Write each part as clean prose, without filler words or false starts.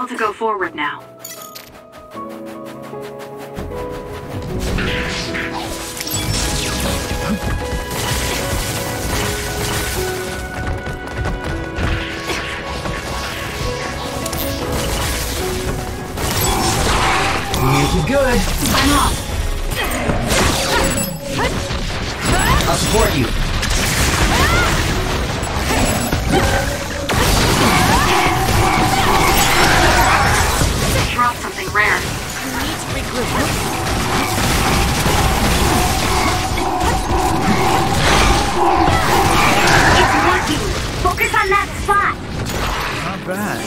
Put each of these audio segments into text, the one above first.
able to go forward now. You're good. I'm off. I'll support you. Drop something rare. Need to regroup. It's working! Focus on that spot! Not bad.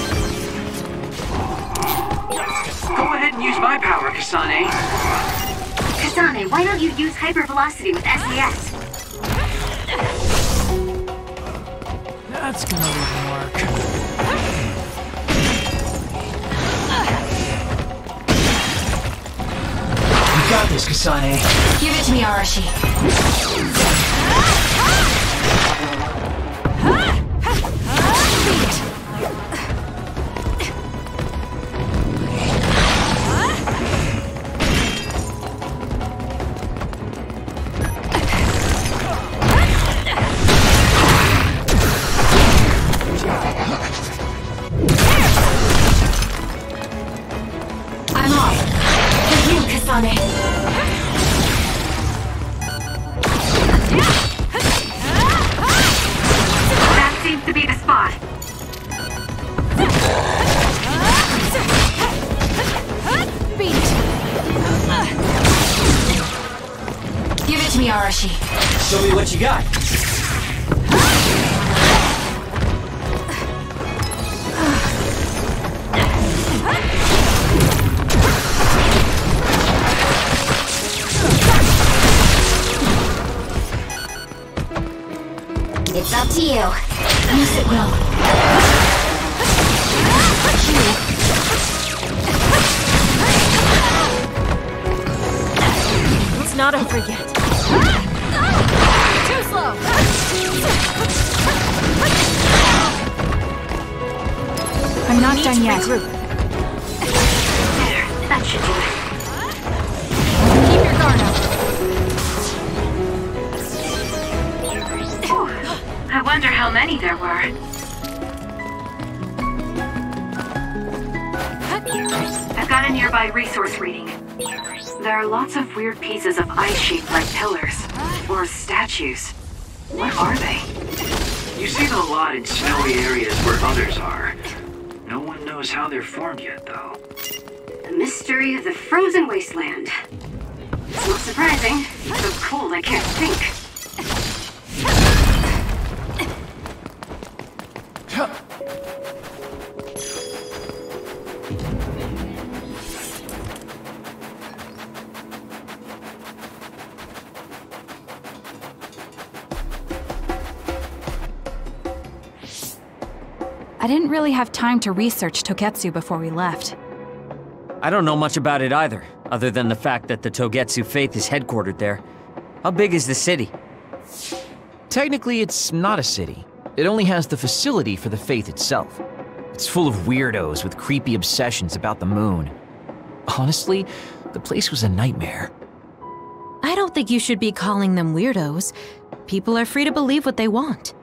Go ahead and use my power, Kasane. Kasane, why don't you use hypervelocity with SES? That's gonna even work. You got this, Kasane. Give it to me, Arashi. I'm off. For you, Kasane. That seems to be the spot. Beat it. Give it to me, Arashi. Show me what you got. It's up to you. Yes, it will. It's not over yet. Too slow. I'm not done yet. There, that should do it. Keep your guard up. Whew. I wonder how many there were. I've got a nearby resource reading. There are lots of weird pieces of ice shaped like pillars. Or statues. What are they? You see them a lot in snowy areas where others are. No one knows how they're formed yet, though. The mystery of the frozen wasteland. It's not surprising. So cold I can't think. I didn't really have time to research Togetsu before we left. I don't know much about it either, other than the fact that the Togetsu Faith is headquartered there. How big is the city? Technically, it's not a city. It only has the facility for the Faith itself. It's full of weirdos with creepy obsessions about the moon. Honestly, the place was a nightmare. I don't think you should be calling them weirdos. People are free to believe what they want.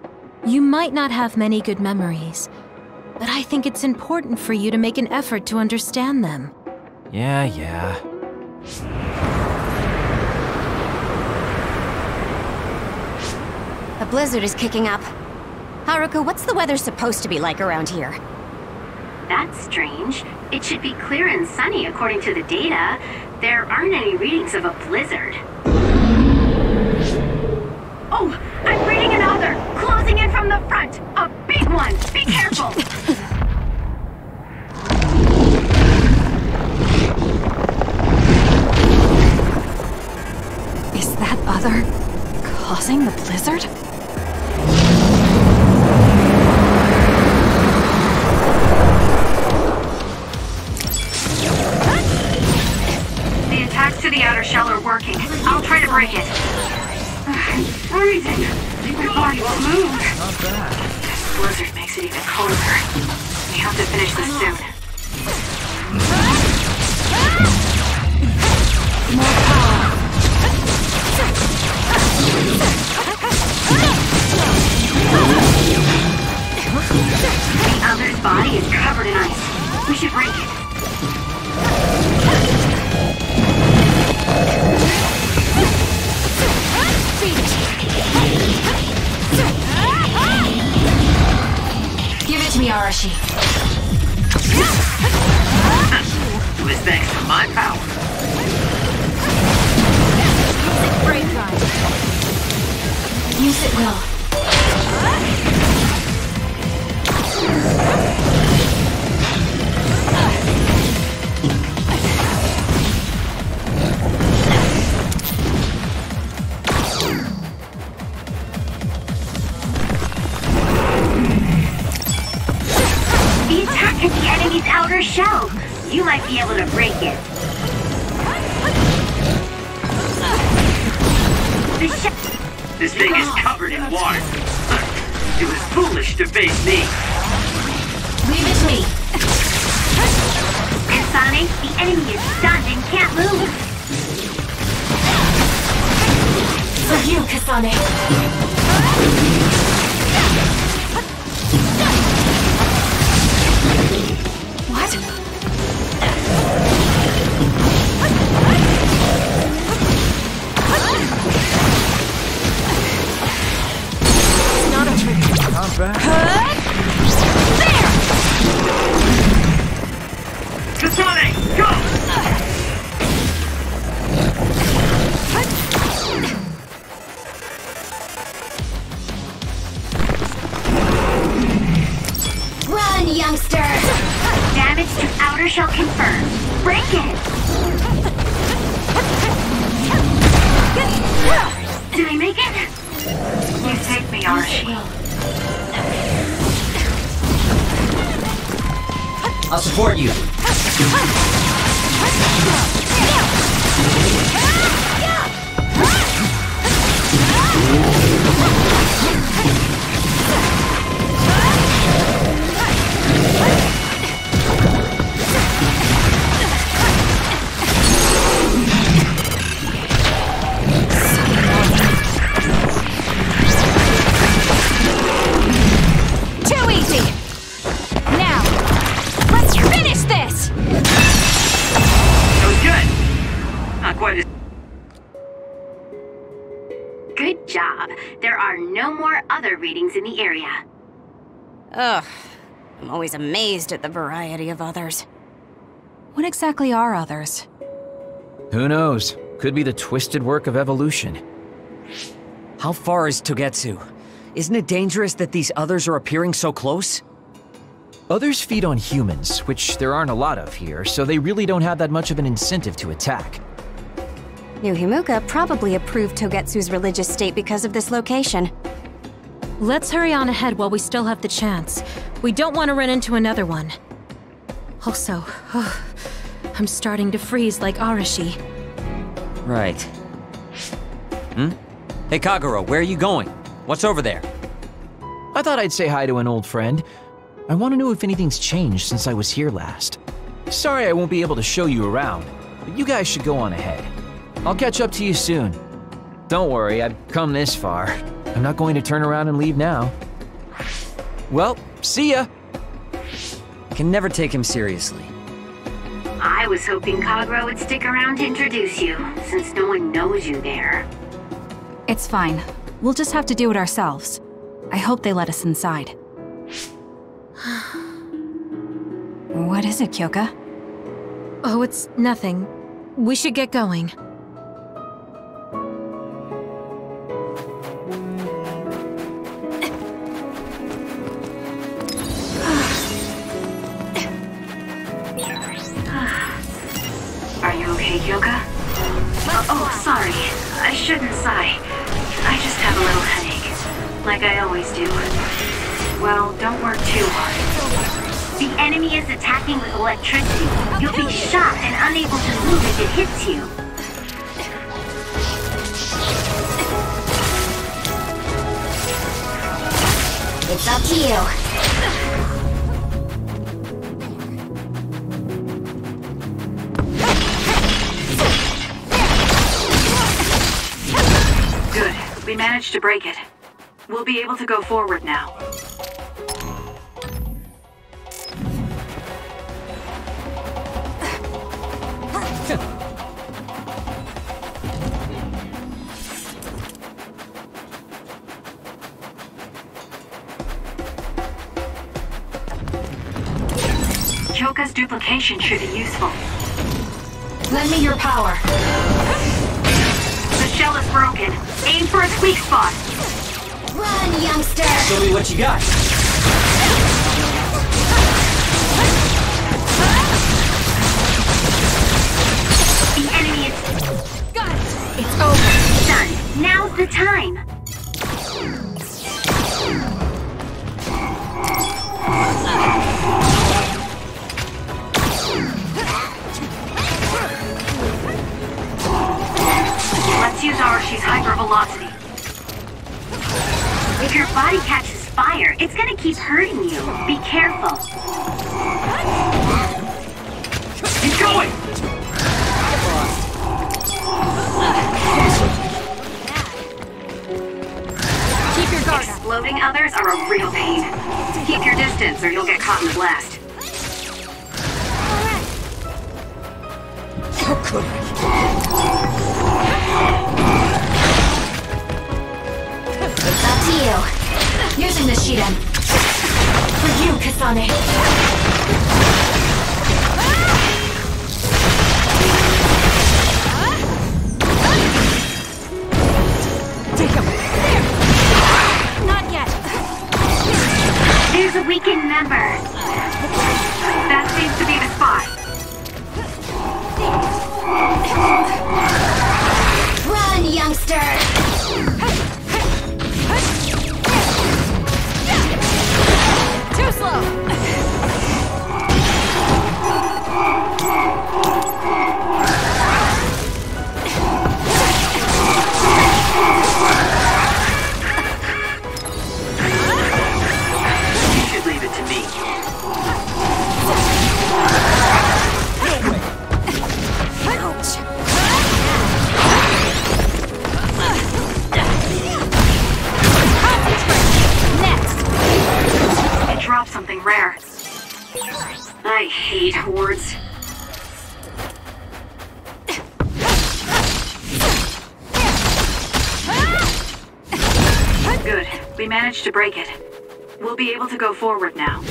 You might not have many good memories, but I think it's important for you to make an effort to understand them. Yeah. A blizzard is kicking up. Haruka, what's the weather supposed to be like around here? That's strange. It should be clear and sunny according to the data. There aren't any readings of a blizzard. Oh, I'm reading another! Closing in from the front! A big one! Be careful! Is that other causing the blizzard? The attacks to the outer shell are working. I'll try to break it. I'm freezing. My body won't move. Not bad. This blizzard makes it even colder. We have to finish this soon. The other's body is covered in ice. We should break it. Give it to me, Arashi. It was thanks to my power. Brave guy. Use it well. The attack hit the enemy's outer shell. You might be able to break it. This thing is covered in water. It was foolish to face me. Leave it to me. Kasane, the enemy is stunned and can't move. For you, Kasane. What? It's not a trick. Not bad. Kasane, go! Run, youngster! Damage to outer shell confirmed. Break it! Did I make it? You saved me, Arashi. I'll support you. Too easy! Now, let's finish this! That was good. Not quite as... Good job. There are no more other readings in the area. Ugh. I'm always amazed at the variety of others. What exactly are others? Who knows? Could be the twisted work of evolution. How far is Togetsu? Isn't it dangerous that these others are appearing so close? Others feed on humans, which there aren't a lot of here, so they really don't have that much of an incentive to attack. New Himuka probably approved Togetsu's religious state because of this location. Let's hurry on ahead while we still have the chance. We don't want to run into another one. Also, I'm starting to freeze like Arashi. Right. Hey Kagura, where are you going? What's over there? I thought I'd say hi to an old friend. I want to know if anything's changed since I was here last. Sorry I won't be able to show you around, but you guys should go on ahead. I'll catch up to you soon. Don't worry, I've come this far. I'm not going to turn around and leave now. Well, see ya! I can never take him seriously. I was hoping Kagura would stick around to introduce you, since no one knows you there. It's fine. We'll just have to do it ourselves. I hope they let us inside. What is it, Kyoka? Oh, it's nothing. We should get going. Are you okay, Kyoka? Oh, sorry. I shouldn't sigh. I just have a little headache, like I always do. Well, don't work too hard. The enemy is attacking with electricity. You'll be shot and unable to move if it hits you. It's up to you. We managed to break it. We'll be able to go forward now. Choka's duplication should be useful. Lend me your power. The shell is broken. Aim for its weak spot. Run, youngster! Show me what you got. The enemy is Got it! It's over. done. Now's the time. Let's use Archie's hypervelocity. If your body catches fire, it's gonna keep hurting you. Be careful. Keep going! Keep your guard up. Exploding others are a real pain. Keep your distance or you'll get caught in the blast. It's up to you. Using the Shiden. For you, Kasane. Take him. Not yet. There's a weakened member. That seems to be the spot. Run, youngster! Too slow. You should leave it to me. It dropped something rare. I hate hordes. Good. We managed to break it. We'll be able to go forward now.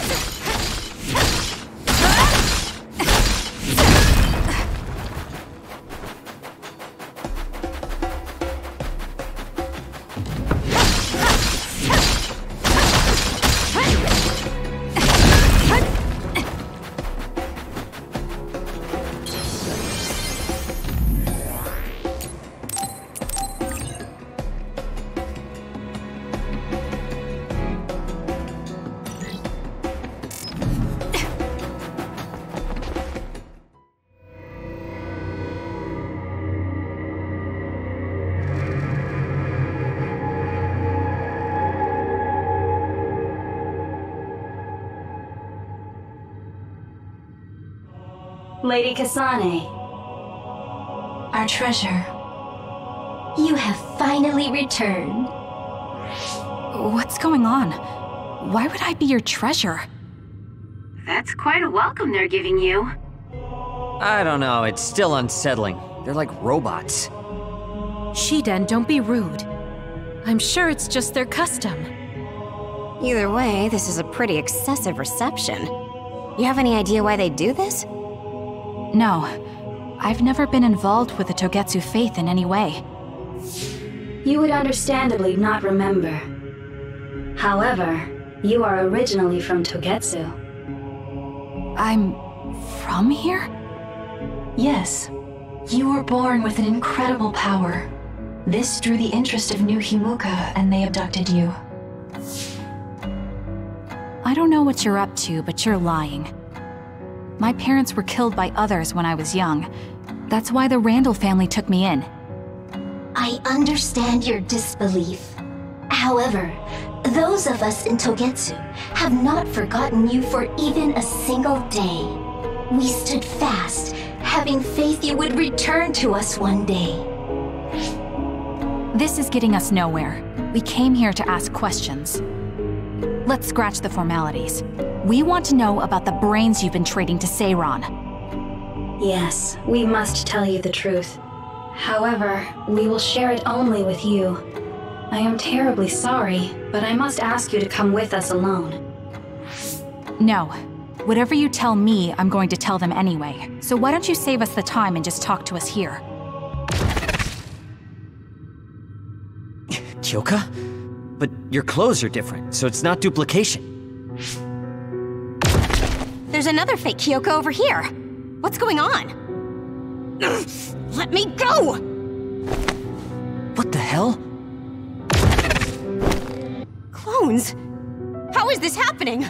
Lady Kasane. Our treasure. You have finally returned. What's going on? Why would I be your treasure? That's quite a welcome they're giving you. I don't know, it's still unsettling. They're like robots. Shiden, don't be rude. I'm sure it's just their custom. Either way, this is a pretty excessive reception. You have any idea why they do this? No. I've never been involved with the Togetsu faith in any way. You would understandably not remember. However, you are originally from Togetsu. I'm from here? Yes. You were born with an incredible power. This drew the interest of New Himuka, and they abducted you. I don't know what you're up to, but you're lying. My parents were killed by others when I was young. That's why the Randall family took me in. I understand your disbelief. However, those of us in Togetsu have not forgotten you for even a single day. We stood fast, having faith you would return to us one day. This is getting us nowhere. We came here to ask questions. Let's scratch the formalities. We want to know about the brains you've been trading to Seiron. Yes, we must tell you the truth. However, we will share it only with you. I am terribly sorry, but I must ask you to come with us alone. No. Whatever you tell me, I'm going to tell them anyway. So why don't you save us the time and just talk to us here? Kyoka? But your clothes are different, so it's not duplication. There's another fake Kyoko over here. What's going on? Let me go! What the hell? Clones? How is this happening?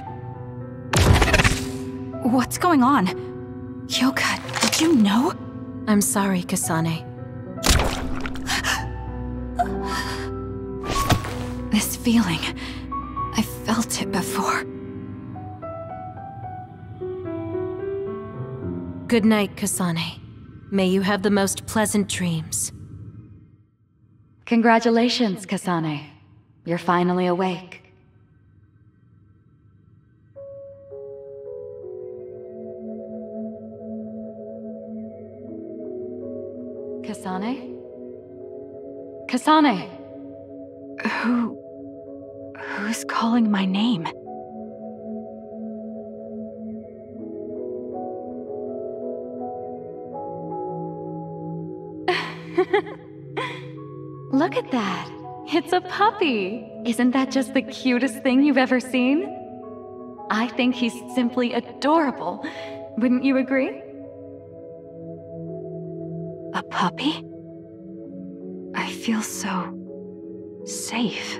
What's going on? Kyoka, did you know? I'm sorry, Kasane. This feeling, I felt it before. Good night, Kasane. May you have the most pleasant dreams. Congratulations, Kasane. You're finally awake. Kasane? Kasane! Who's calling my name? Look at that! It's a puppy! Isn't that just the cutest thing you've ever seen? I think he's simply adorable. Wouldn't you agree? A puppy? I feel so safe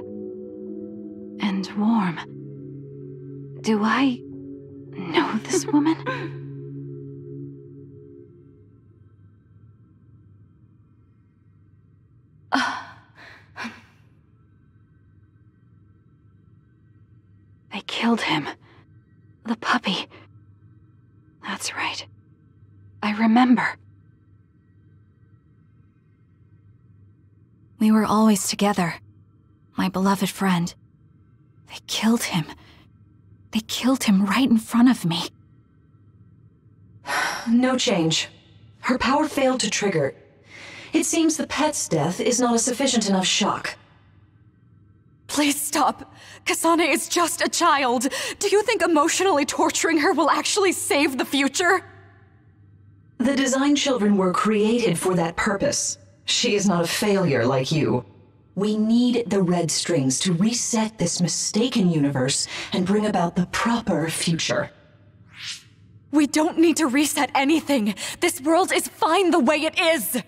and warm. Do I know this woman? They killed him. The puppy. That's right. I remember. We were always together. My beloved friend. They killed him. They killed him right in front of me. No change. Her power failed to trigger. It seems the pet's death is not a sufficient enough shock. Please stop. Kasane is just a child. Do you think emotionally torturing her will actually save the future? The design children were created for that purpose. She is not a failure like you. We need the red strings to reset this mistaken universe and bring about the proper future. We don't need to reset anything. This world is fine the way it is.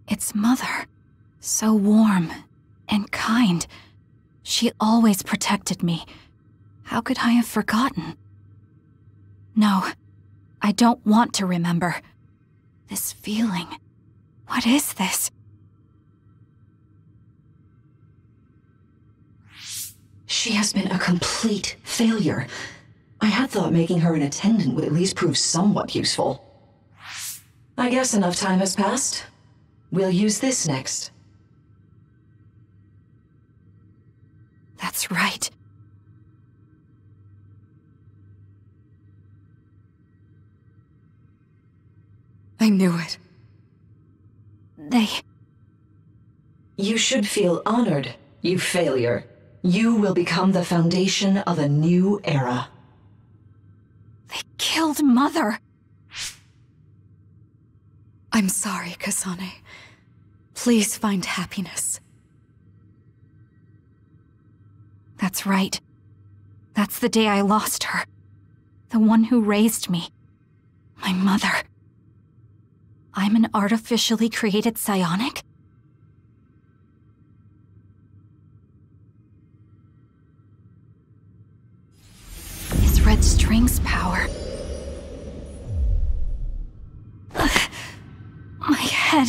It's Mother. So warm and kind. She always protected me. How could I have forgotten? No, I don't want to remember. This feeling. What is this? She has been a complete failure. I had thought making her an attendant would at least prove somewhat useful. I guess enough time has passed. We'll use this next. That's right. I knew it. You should feel honored, you failure. You will become the foundation of a new era. They killed Mother. I'm sorry, Kasane. Please find happiness. That's right. That's the day I lost her. The one who raised me. My mother. I'm an artificially created psionic? Is Red String's power? My head.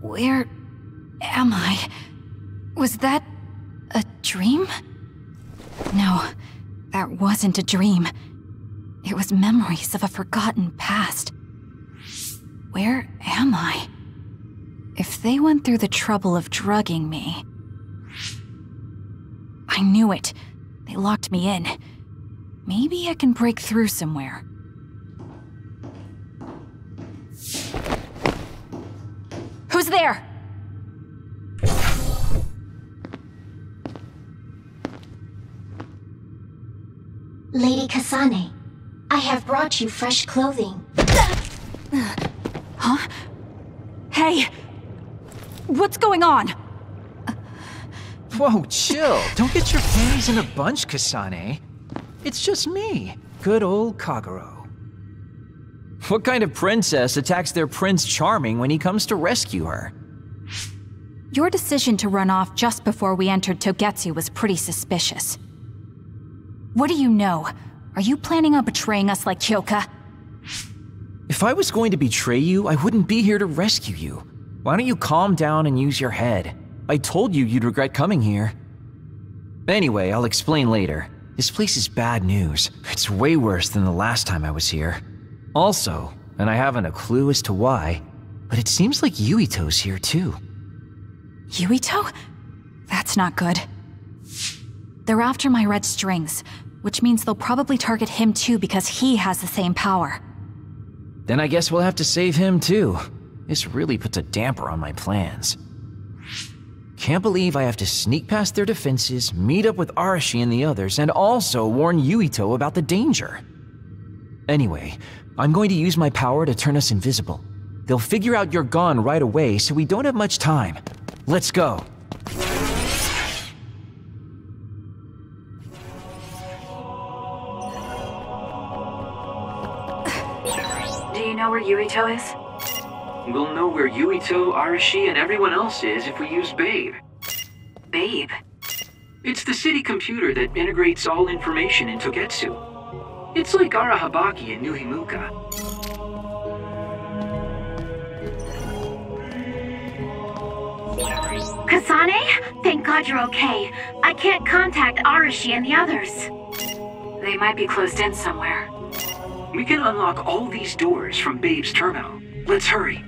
Where am I? Was that a dream? No, that wasn't a dream. It was memories of a forgotten past. Where am I? If they went through the trouble of drugging me... I knew it. They locked me in. Maybe I can break through somewhere. Who's there? Lady Kasane, I have brought you fresh clothing. Huh? Hey! What's going on? Whoa, chill. Don't get your panties in a bunch, Kasane. It's just me, good old Kagero. What kind of princess attacks their Prince Charming when he comes to rescue her? Your decision to run off just before we entered Togetsu was pretty suspicious. What do you know? Are you planning on betraying us like Kyoka? If I was going to betray you, I wouldn't be here to rescue you. Why don't you calm down and use your head? I told you you'd regret coming here. Anyway, I'll explain later. This place is bad news. It's way worse than the last time I was here. Also, and I haven't a clue as to why, but it seems like Yuito's here too. Yuito? That's not good. They're after my red strings, which means they'll probably target him too because he has the same power. Then I guess we'll have to save him too. This really puts a damper on my plans. Can't believe I have to sneak past their defenses, meet up with Arashi and the others, and also warn Yuito about the danger. Anyway, I'm going to use my power to turn us invisible. They'll figure out you're gone right away, so we don't have much time. Let's go. Do you know where Yuito is? We'll know where Yuito, Arashi, and everyone else is if we use Babe. Babe? It's the city computer that integrates all information in Togetsu. It's like Arahabaki and Nuhimuka. Kasane? Thank God you're okay. I can't contact Arashi and the others. They might be closed in somewhere. We can unlock all these doors from Babe's terminal. Let's hurry.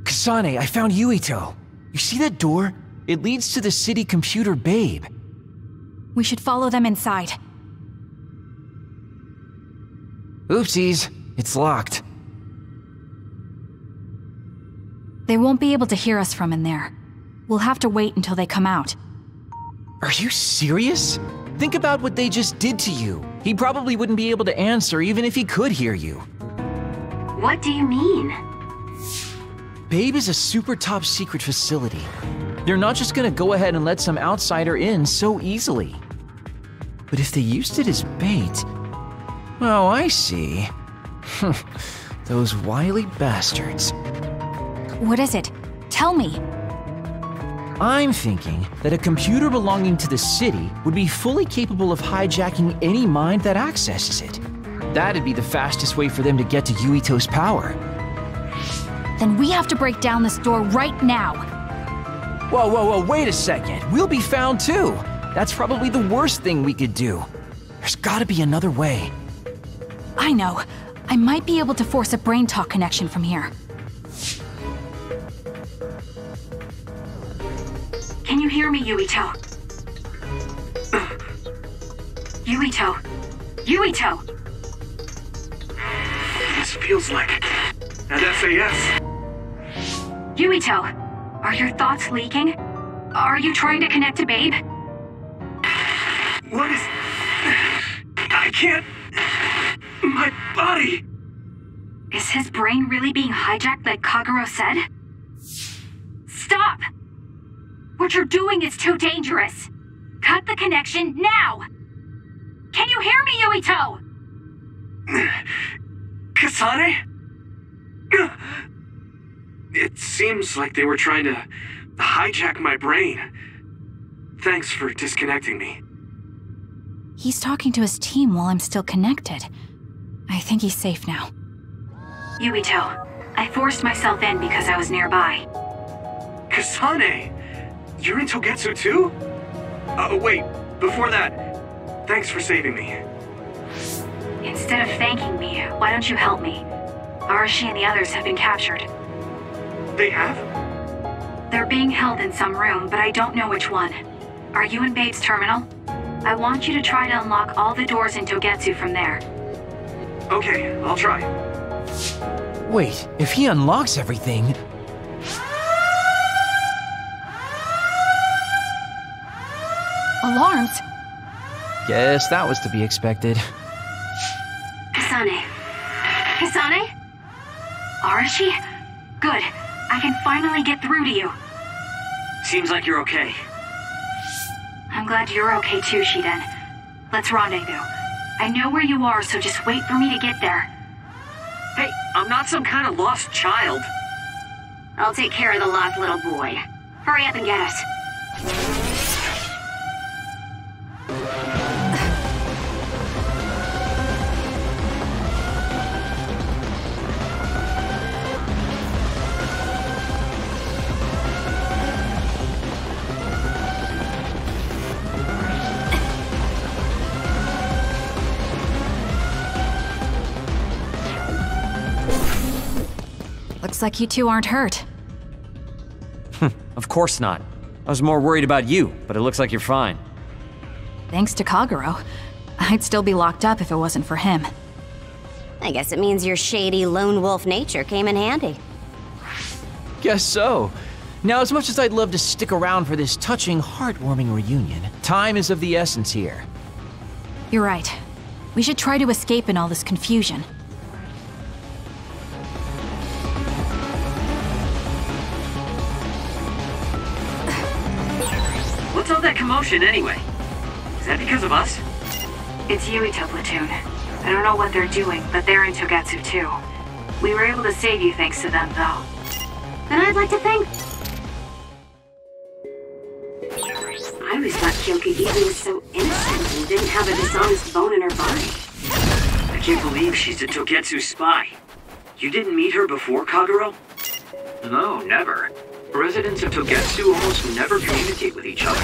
Kasane, I found Yuito. You see that door? It leads to the city computer Babe. We should follow them inside. Oopsies, it's locked. They won't be able to hear us from in there. We'll have to wait until they come out. Are you serious? Think about what they just did to you. He probably wouldn't be able to answer even if he could hear you. What do you mean? Babe is a super top secret facility. They're not just gonna go ahead and let some outsider in so easily. But if they used it as bait... Oh, I see. Those wily bastards. What is it? Tell me. I'm thinking that a computer belonging to the city would be fully capable of hijacking any mind that accesses it. That'd be the fastest way for them to get to Yuito's power. Then we have to break down this door right now. Whoa, wait a second. We'll be found too. That's probably the worst thing we could do. There's gotta be another way. I know. I might be able to force a brain talk connection from here. Can you hear me, Yuito? Yuito! Yuito! This feels like an SAS. Yuito, are your thoughts leaking? Are you trying to connect to Babe? What is... I can't... My body... Is his brain really being hijacked like Kagero said? Stop! What you're doing is too dangerous. Cut the connection now! Can you hear me, Yuito? Kasane? It seems like they were trying to hijack my brain. Thanks for disconnecting me. He's talking to his team while I'm still connected. I think he's safe now. Yuito, I forced myself in because I was nearby. Kasane! You're in Togetsu too? Wait, before that, thanks for saving me. Instead of thanking me, why don't you help me? Arashi and the others have been captured. They have? They're being held in some room, but I don't know which one. Are you in Babe's terminal? I want you to try to unlock all the doors in Togetsu from there. Okay, I'll try. Wait, if he unlocks everything... Alarms? Guess that was to be expected. Kasane. Kasane? Arashi? Good. I can finally get through to you. Seems like you're okay. I'm glad you're okay too, Shiden. Let's rendezvous. I know where you are, so just wait for me to get there. Hey, I'm not some kind of lost child. I'll take care of the lost little boy. Hurry up and get us. Looks like you two aren't hurt. Of course not. I was more worried about you, but it looks like you're fine. Thanks to Kagero. I'd still be locked up if it wasn't for him. I guess it means your shady lone wolf nature came in handy. Guess so. Now, as much as I'd love to stick around for this touching, heartwarming reunion, time is of the essence here. You're right. We should try to escape in all this confusion. What's all that commotion anyway? Is that because of us? It's Yuito Platoon. I don't know what they're doing, but they're in Togetsu too. We were able to save you thanks to them, though. And I'd like to thank... I always thought Kyoka-Eve was so innocent and didn't have a dishonest bone in her body. I can't believe she's a Togetsu spy. You didn't meet her before, Kagero? No, never. Residents of Togetsu almost never communicate with each other.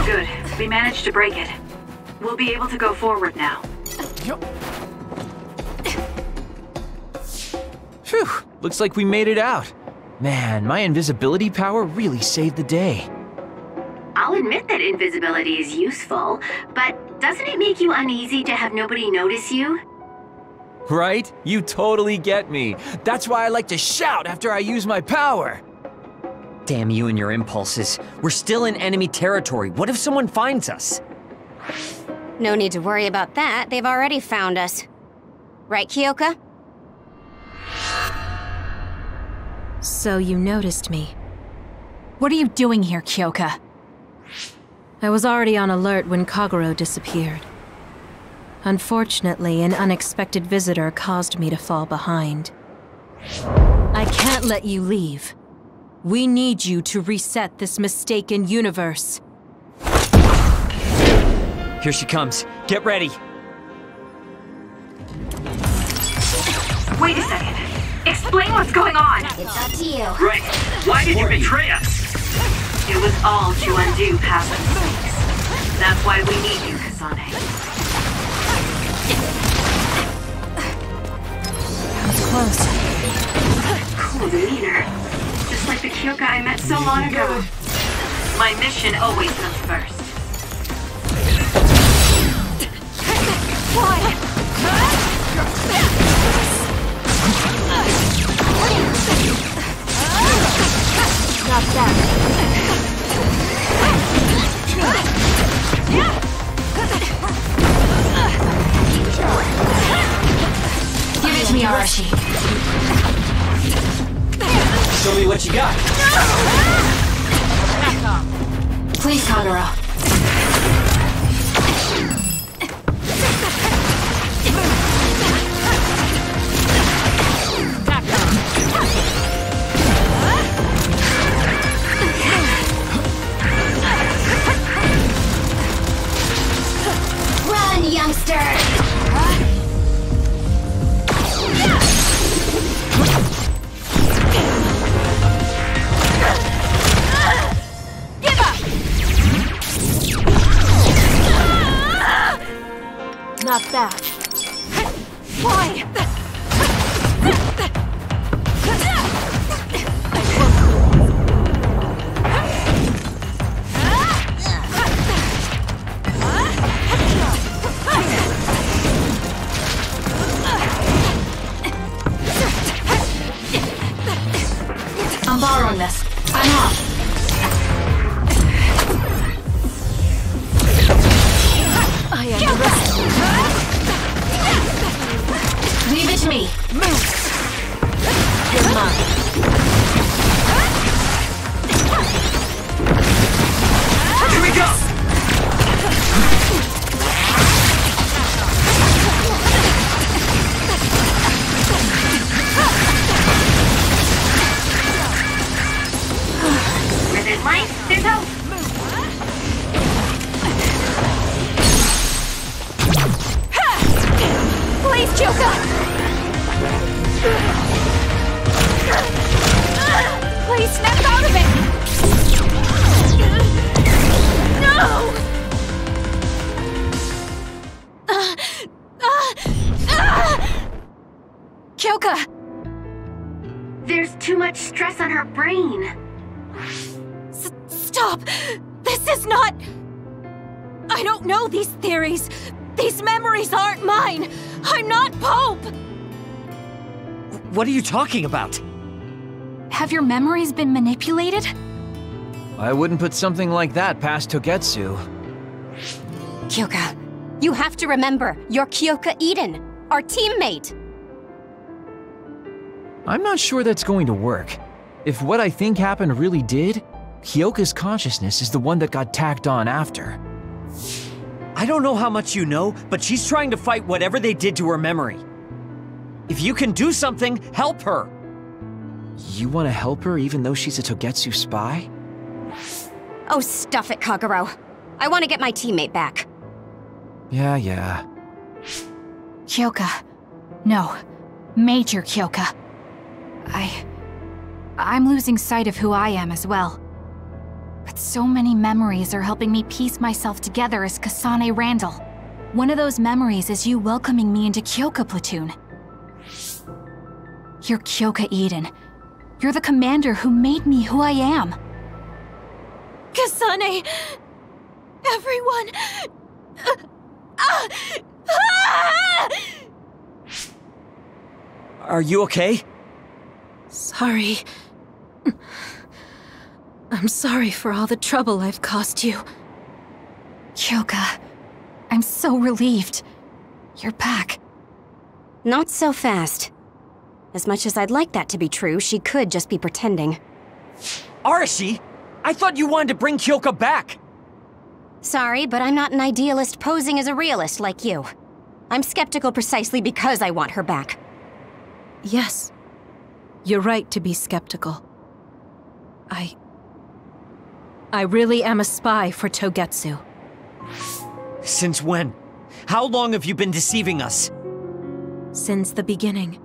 Good. We managed to break it. We'll be able to go forward now. Phew, looks like we made it out. Man, my invisibility power really saved the day. I'll admit that invisibility is useful, but doesn't it make you uneasy to have nobody notice you? Right? You totally get me. That's why I like to shout after I use my power. Damn you and your impulses. We're still in enemy territory. What if someone finds us? No need to worry about that. They've already found us. Right, Kyoka? So you noticed me. What are you doing here, Kyoka? I was already on alert when Kagero disappeared. Unfortunately, an unexpected visitor caused me to fall behind. I can't let you leave. We need you to reset this mistaken universe. Here she comes. Get ready. Wait a second. Explain what's going on. It's up to you. Right. Why did you betray us? It was all to undo past mistakes. That's why we need you, Kasane. That was close. Cool demeanor. Just like the Kyoka I met so long ago. My mission always comes first. Why? Stop that. Give it to me, Arashi. Show me what you got. Please, Kagero. handling this. I'm off. I am ready. Leave it to me. Move. You're mine. Here we go! Where there's life, there's hope. Please, Kyoka! Please snap out of it! No! Kyoka! There's too much stress on her brain. Stop! This is not... I don't know these theories. These memories aren't mine. I'm not Pope! What are you talking about? Have your memories been manipulated? I wouldn't put something like that past Togetsu. Kyoka, you have to remember, you're Kyoka Eden, our teammate! I'm not sure that's going to work. If what I think happened really did, Kyoka's consciousness is the one that got tacked on after. I don't know how much you know, but she's trying to fight whatever they did to her memory. If you can do something, help her! You want to help her even though she's a Togetsu spy? Oh, stuff it, Kagero. I want to get my teammate back. Yeah. Kyoka. No. Major Kyoka. I'm losing sight of who I am as well. But so many memories are helping me piece myself together as Kasane Randall. One of those memories is you welcoming me into Kyoka Platoon. You're Kyoka Eden. You're the commander who made me who I am. Kasane! Everyone! Are you okay? Sorry. I'm sorry for all the trouble I've caused you. Kyoka, I'm so relieved. You're back. Not so fast. As much as I'd like that to be true, she could just be pretending. Arashi! I thought you wanted to bring Kyoka back! Sorry, but I'm not an idealist posing as a realist like you. I'm skeptical precisely because I want her back. Yes. You're right to be skeptical. I really am a spy for Togetsu. Since when? How long have you been deceiving us? Since the beginning.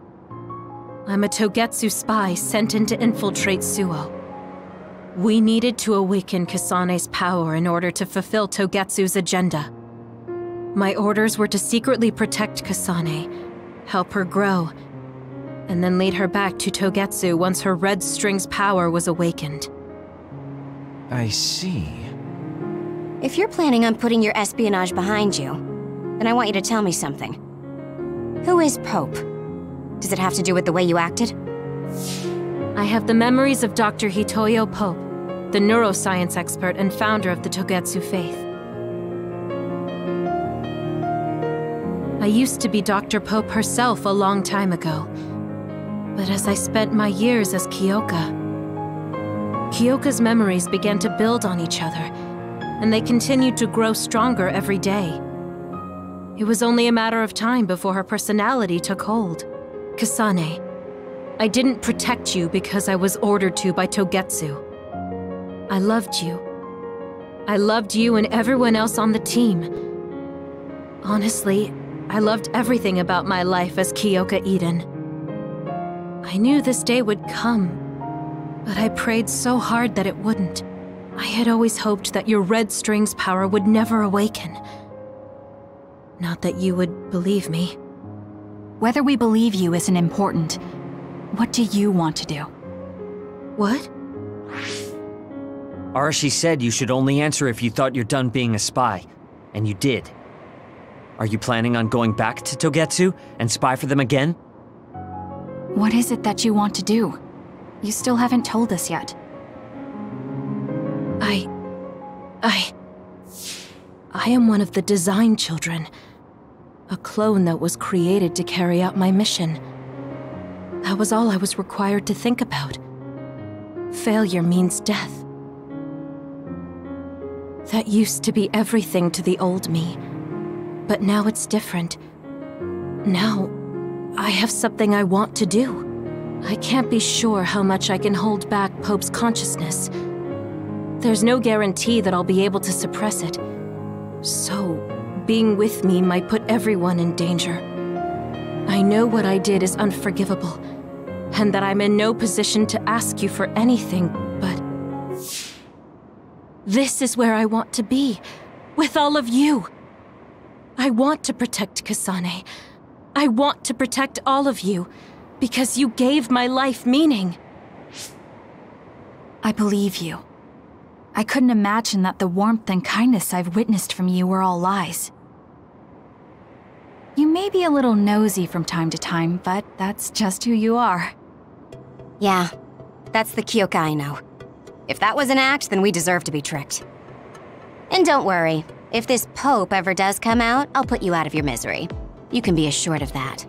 I'm a Togetsu spy sent in to infiltrate Suo. We needed to awaken Kasane's power in order to fulfill Togetsu's agenda. My orders were to secretly protect Kasane, help her grow, and then lead her back to Togetsu once her Red String's power was awakened. I see. If you're planning on putting your espionage behind you, then I want you to tell me something. Who is Pope? Does it have to do with the way you acted? I have the memories of Dr. Hitoyo Pope, the neuroscience expert and founder of the Togetsu faith. I used to be Dr. Pope herself a long time ago. But as I spent my years as Kyoka, Kyoka's memories began to build on each other, and they continued to grow stronger every day. It was only a matter of time before her personality took hold. Kasane, I didn't protect you because I was ordered to by Togetsu. I loved you. I loved you and everyone else on the team. Honestly, I loved everything about my life as Kyoka Eden. I knew this day would come, but I prayed so hard that it wouldn't. I had always hoped that your Red String's power would never awaken. Not that you would believe me. Whether we believe you isn't important. What do you want to do? What? Arashi said you should only answer if you thought you're done being a spy, and you did. Are you planning on going back to Togetsu and spy for them again? What is it that you want to do? You still haven't told us yet. I am one of the design children. A clone that was created to carry out my mission. That was all I was required to think about. Failure means death. That used to be everything to the old me. But now it's different. Now, I have something I want to do. I can't be sure how much I can hold back Pope's consciousness. There's no guarantee that I'll be able to suppress it. So, being with me might put everyone in danger. I know what I did is unforgivable, and that I'm in no position to ask you for anything, but... this is where I want to be, with all of you. I want to protect Kasane. I want to protect all of you, because you gave my life meaning. I believe you. I couldn't imagine that the warmth and kindness I've witnessed from you were all lies. You may be a little nosy from time to time, but that's just who you are. Yeah, that's the Kyoka I know. If that was an act, then we deserve to be tricked. And don't worry, if this Pope ever does come out, I'll put you out of your misery. You can be assured of that.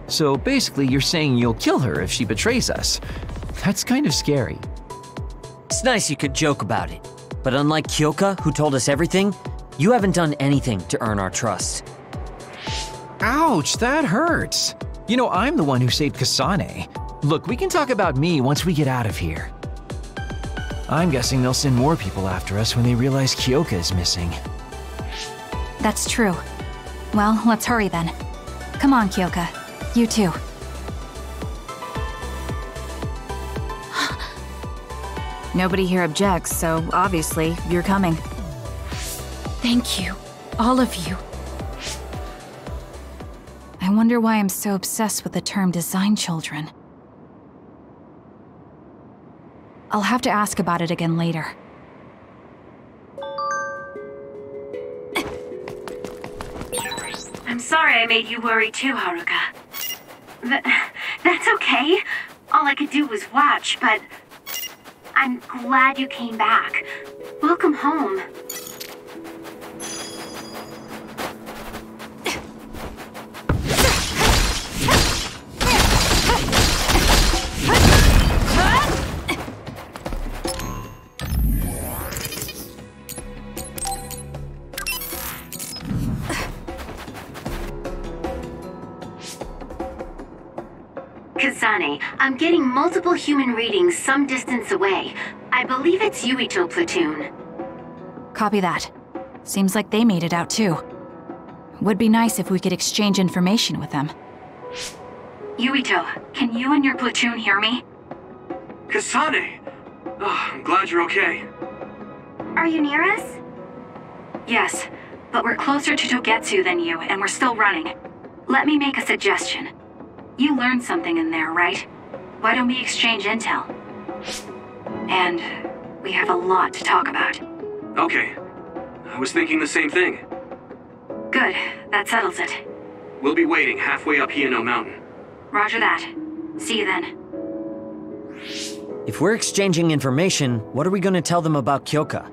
So basically, you're saying you'll kill her if she betrays us. That's kind of scary. It's nice you could joke about it, but unlike Kyoka, who told us everything, you haven't done anything to earn our trust. Ouch, that hurts. You know, I'm the one who saved Kasane. Look, we can talk about me once we get out of here. I'm guessing they'll send more people after us when they realize Kyoka is missing. That's true. Well, let's hurry then. Come on, Kyoka. You too. Nobody here objects, so obviously, you're coming. Thank you, all of you. I wonder why I'm so obsessed with the term design children. I'll have to ask about it again later. I'm sorry I made you worry too, Haruka. That's okay. All I could do was watch, but... I'm glad you came back. Welcome home. Kasane, I'm getting multiple human readings some distance away. I believe it's Yuito platoon. Copy that. Seems like they made it out too. Would be nice if we could exchange information with them. Yuito, can you and your platoon hear me? Kasane! Oh, I'm glad you're okay. Are you near us? Yes, but we're closer to Togetsu than you, and we're still running. Let me make a suggestion. You learned something in there, right? Why don't we exchange intel? And we have a lot to talk about. Okay. I was thinking the same thing. Good. That settles it. We'll be waiting halfway up Hino Mountain. Roger that. See you then. If we're exchanging information, what are we gonna tell them about Kyoka?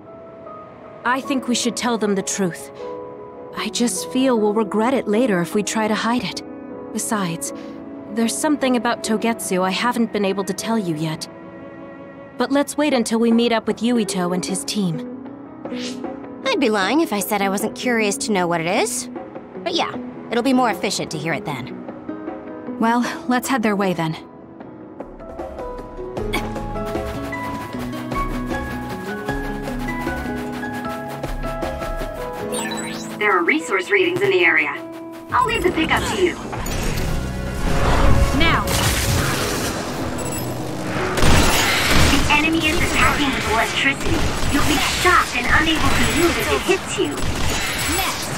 I think we should tell them the truth. I just feel we'll regret it later if we try to hide it. Besides, there's something about Togetsu I haven't been able to tell you yet. But let's wait until we meet up with Yuito and his team. I'd be lying if I said I wasn't curious to know what it is. But yeah, it'll be more efficient to hear it then. Well, let's head their way then. There are resource readings in the area. I'll leave the pickup to you. Now! The enemy is attacking with electricity. You'll be shocked and unable to move if it hits you. Next!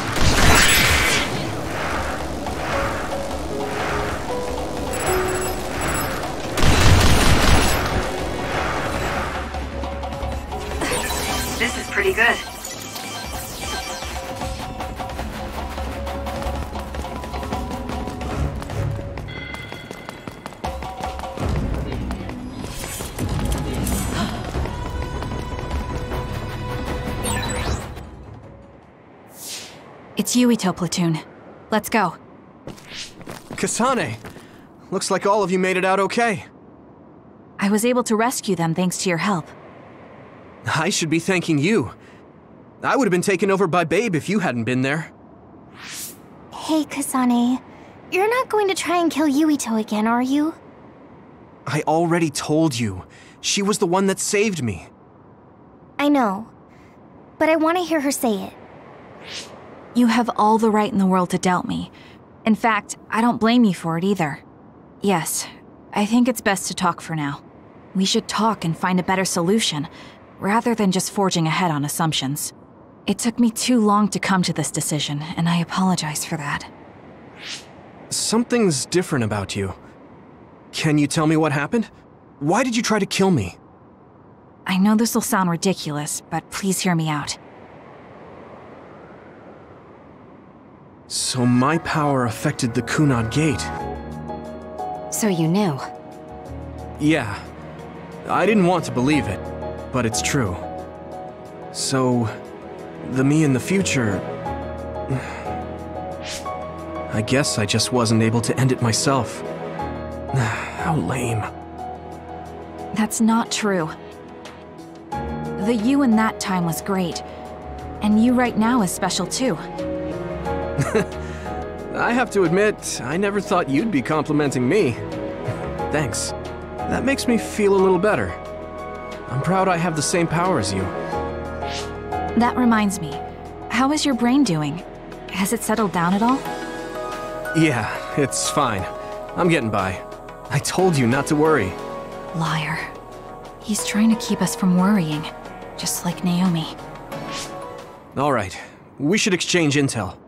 This is pretty good. It's Yuito platoon. Let's go. Kasane! Looks like all of you made it out okay. I was able to rescue them thanks to your help. I should be thanking you. I would have been taken over by Babe if you hadn't been there. Hey, Kasane. You're not going to try and kill Yuito again, are you? I already told you. She was the one that saved me. I know. But I want to hear her say it. You have all the right in the world to doubt me. In fact, I don't blame you for it either. Yes, I think it's best to talk for now. We should talk and find a better solution, rather than just forging ahead on assumptions. It took me too long to come to this decision, and I apologize for that. Something's different about you. Can you tell me what happened? Why did you try to kill me? I know this will sound ridiculous, but please hear me out. So my power affected the Kunad Gate. So you knew? Yeah. I didn't want to believe it, but it's true. So, the me in the future... I guess I just wasn't able to end it myself. How lame. That's not true. The you in that time was great, and you right now is special too. I have to admit, I never thought you'd be complimenting me. Thanks. That makes me feel a little better. I'm proud I have the same power as you. That reminds me, how is your brain doing? Has it settled down at all? Yeah, it's fine. I'm getting by. I told you not to worry. Liar. He's trying to keep us from worrying, just like Naomi. Alright, we should exchange intel.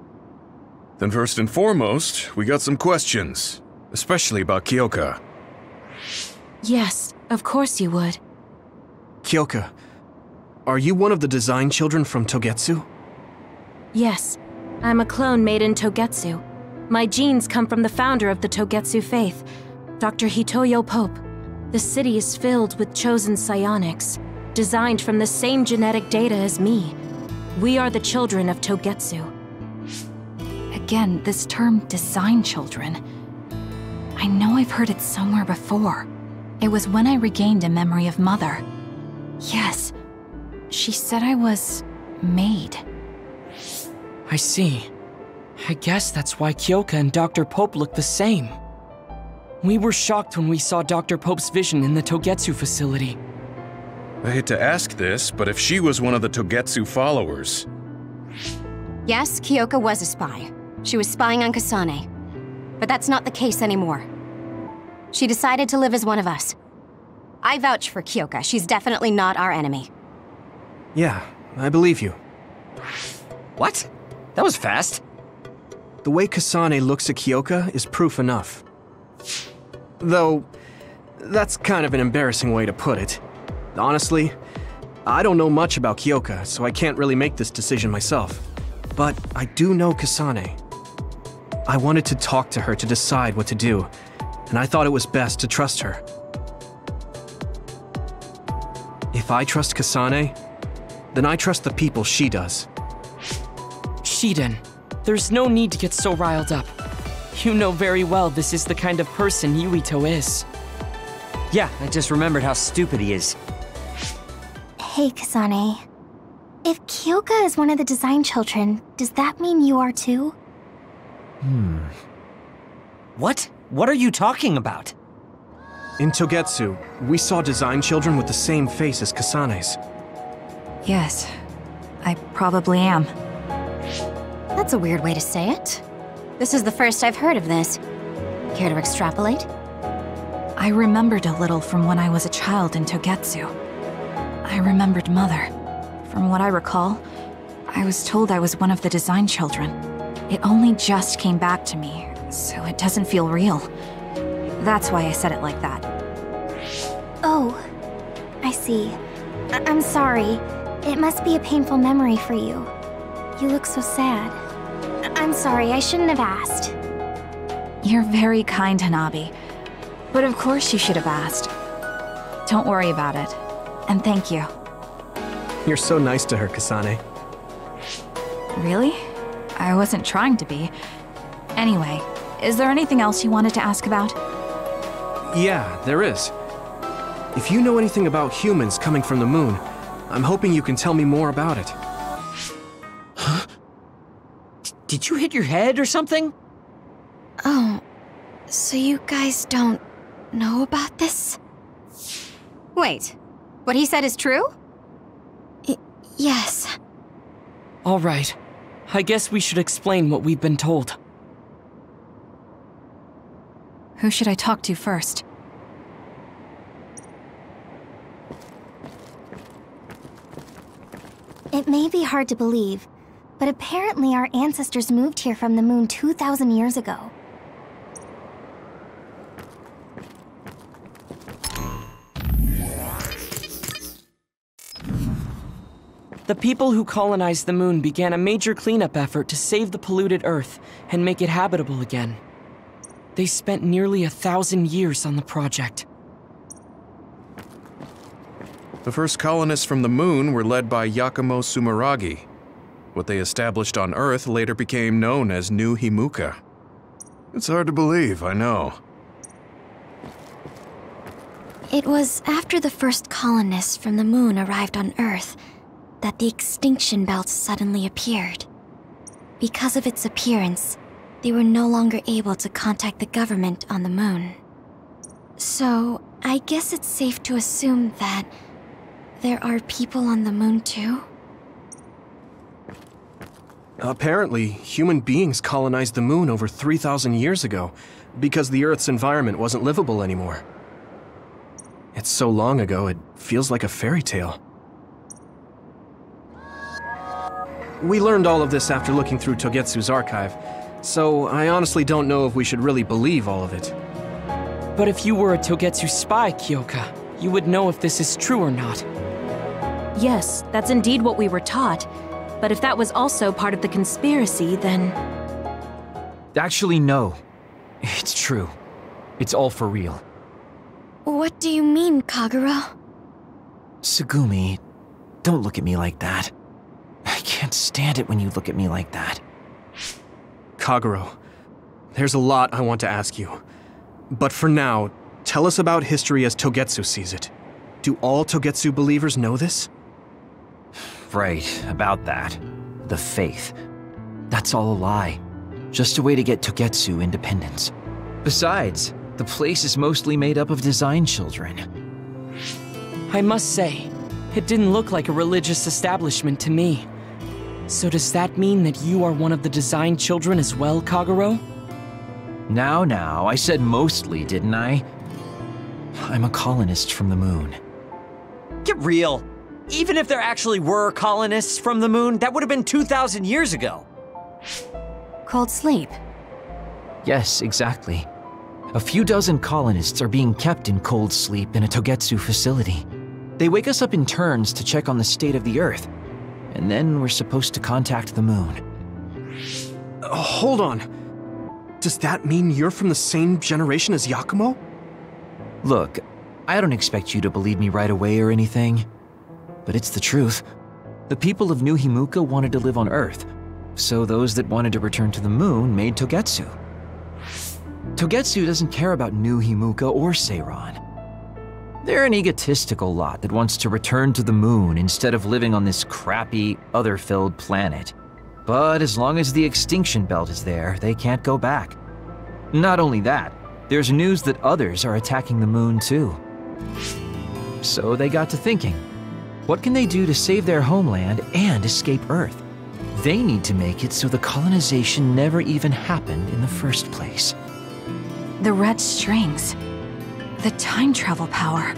Then first and foremost, we got some questions. Especially about Kyoka. Yes, of course you would. Kyoka, are you one of the design children from Togetsu? Yes, I'm a clone made in Togetsu. My genes come from the founder of the Togetsu faith, Dr. Hitoyo Pope. The city is filled with chosen psionics, designed from the same genetic data as me. We are the children of Togetsu. Again, this term, design children. I know I've heard it somewhere before. It was when I regained a memory of Mother. Yes, she said I was... made. I see. I guess that's why Kyoka and Dr. Pope look the same. We were shocked when we saw Dr. Pope's vision in the Togetsu facility. I hate to ask this, but if she was one of the Togetsu followers... Yes, Kyoka was a spy. She was spying on Kasane. But that's not the case anymore. She decided to live as one of us. I vouch for Kyoka. She's definitely not our enemy. Yeah, I believe you. What? That was fast. The way Kasane looks at Kyoka is proof enough. Though, that's kind of an embarrassing way to put it. Honestly, I don't know much about Kyoka, so I can't really make this decision myself. But I do know Kasane. I wanted to talk to her to decide what to do, and I thought it was best to trust her. If I trust Kasane, then I trust the people she does. Shiden, there's no need to get so riled up. You know very well this is the kind of person Yuito is. Yeah, I just remembered how stupid he is. Hey, Kasane. If Kyoka is one of the design children, does that mean you are too? What? What are you talking about? In Togetsu, we saw design children with the same face as Kasane's. Yes, I probably am. That's a weird way to say it. This is the first I've heard of this. Care to extrapolate? I remembered a little from when I was a child in Togetsu. I remembered Mother. From what I recall, I was told I was one of the design children. It only just came back to me, so it doesn't feel real. That's why I said it like that. Oh, I see. I'm sorry. It must be a painful memory for you. You look so sad. I'm sorry, I shouldn't have asked. You're very kind, Hanabi. But of course you should have asked. Don't worry about it. And thank you. You're so nice to her, Kasane. Really? I wasn't trying to be. Anyway, is there anything else you wanted to ask about? Yeah, there is. If you know anything about humans coming from the moon, I'm hoping you can tell me more about it. Huh? Did you hit your head or something? Oh, so you guys don't know about this? Wait, what he said is true? Yes. All right. I guess we should explain what we've been told. Who should I talk to first? It may be hard to believe, but apparently our ancestors moved here from the moon 2,000 years ago. The people who colonized the moon began a major cleanup effort to save the polluted Earth and make it habitable again. They spent nearly 1,000 years on the project. The first colonists from the moon were led by Yakumo Sumeragi. What they established on Earth later became known as New Himuka. It's hard to believe, I know. It was after the first colonists from the moon arrived on Earth that the extinction belt suddenly appeared. Because of its appearance, they were no longer able to contact the government on the moon. So, I guess it's safe to assume that there are people on the moon too? Apparently, human beings colonized the moon over 3,000 years ago because the Earth's environment wasn't livable anymore. It's so long ago, it feels like a fairy tale. We learned all of this after looking through Togetsu's archive, so I honestly don't know if we should really believe all of it. But if you were a Togetsu spy, Kyoka, you would know if this is true or not. Yes, that's indeed what we were taught. But if that was also part of the conspiracy, then... Actually, no. It's true. It's all for real. What do you mean, Kagero? Tsugumi, don't look at me like that. I can't stand it when you look at me like that. Kagero, there's a lot I want to ask you. But for now, tell us about history as Togetsu sees it. Do all Togetsu believers know this? Right, about that. The faith. That's all a lie. Just a way to get Togetsu independence. Besides, the place is mostly made up of design children. I must say, it didn't look like a religious establishment to me. So does that mean that you are one of the design children as well, Kagero? Now, I said mostly, didn't I? I'm a colonist from the moon. Get real. Even if there actually were colonists from the moon, that would have been 2,000 years ago. Cold sleep. Yes, exactly. A few dozen colonists are being kept in cold sleep in a Togetsu facility. They wake us up in turns to check on the state of the Earth, and then we're supposed to contact the moon. Hold on. Does that mean you're from the same generation as Yakumo? Look, I don't expect you to believe me right away or anything, but it's the truth. The people of New Himuka wanted to live on Earth, so those that wanted to return to the moon made Togetsu. Togetsu doesn't care about New Himuka or Seiran. They're an egotistical lot that wants to return to the moon instead of living on this crappy, other-filled planet. But as long as the extinction belt is there, they can't go back. Not only that, there's news that others are attacking the moon too. So they got to thinking, what can they do to save their homeland and escape Earth? They need to make it so the colonization never even happened in the first place. The red strings. The time travel power.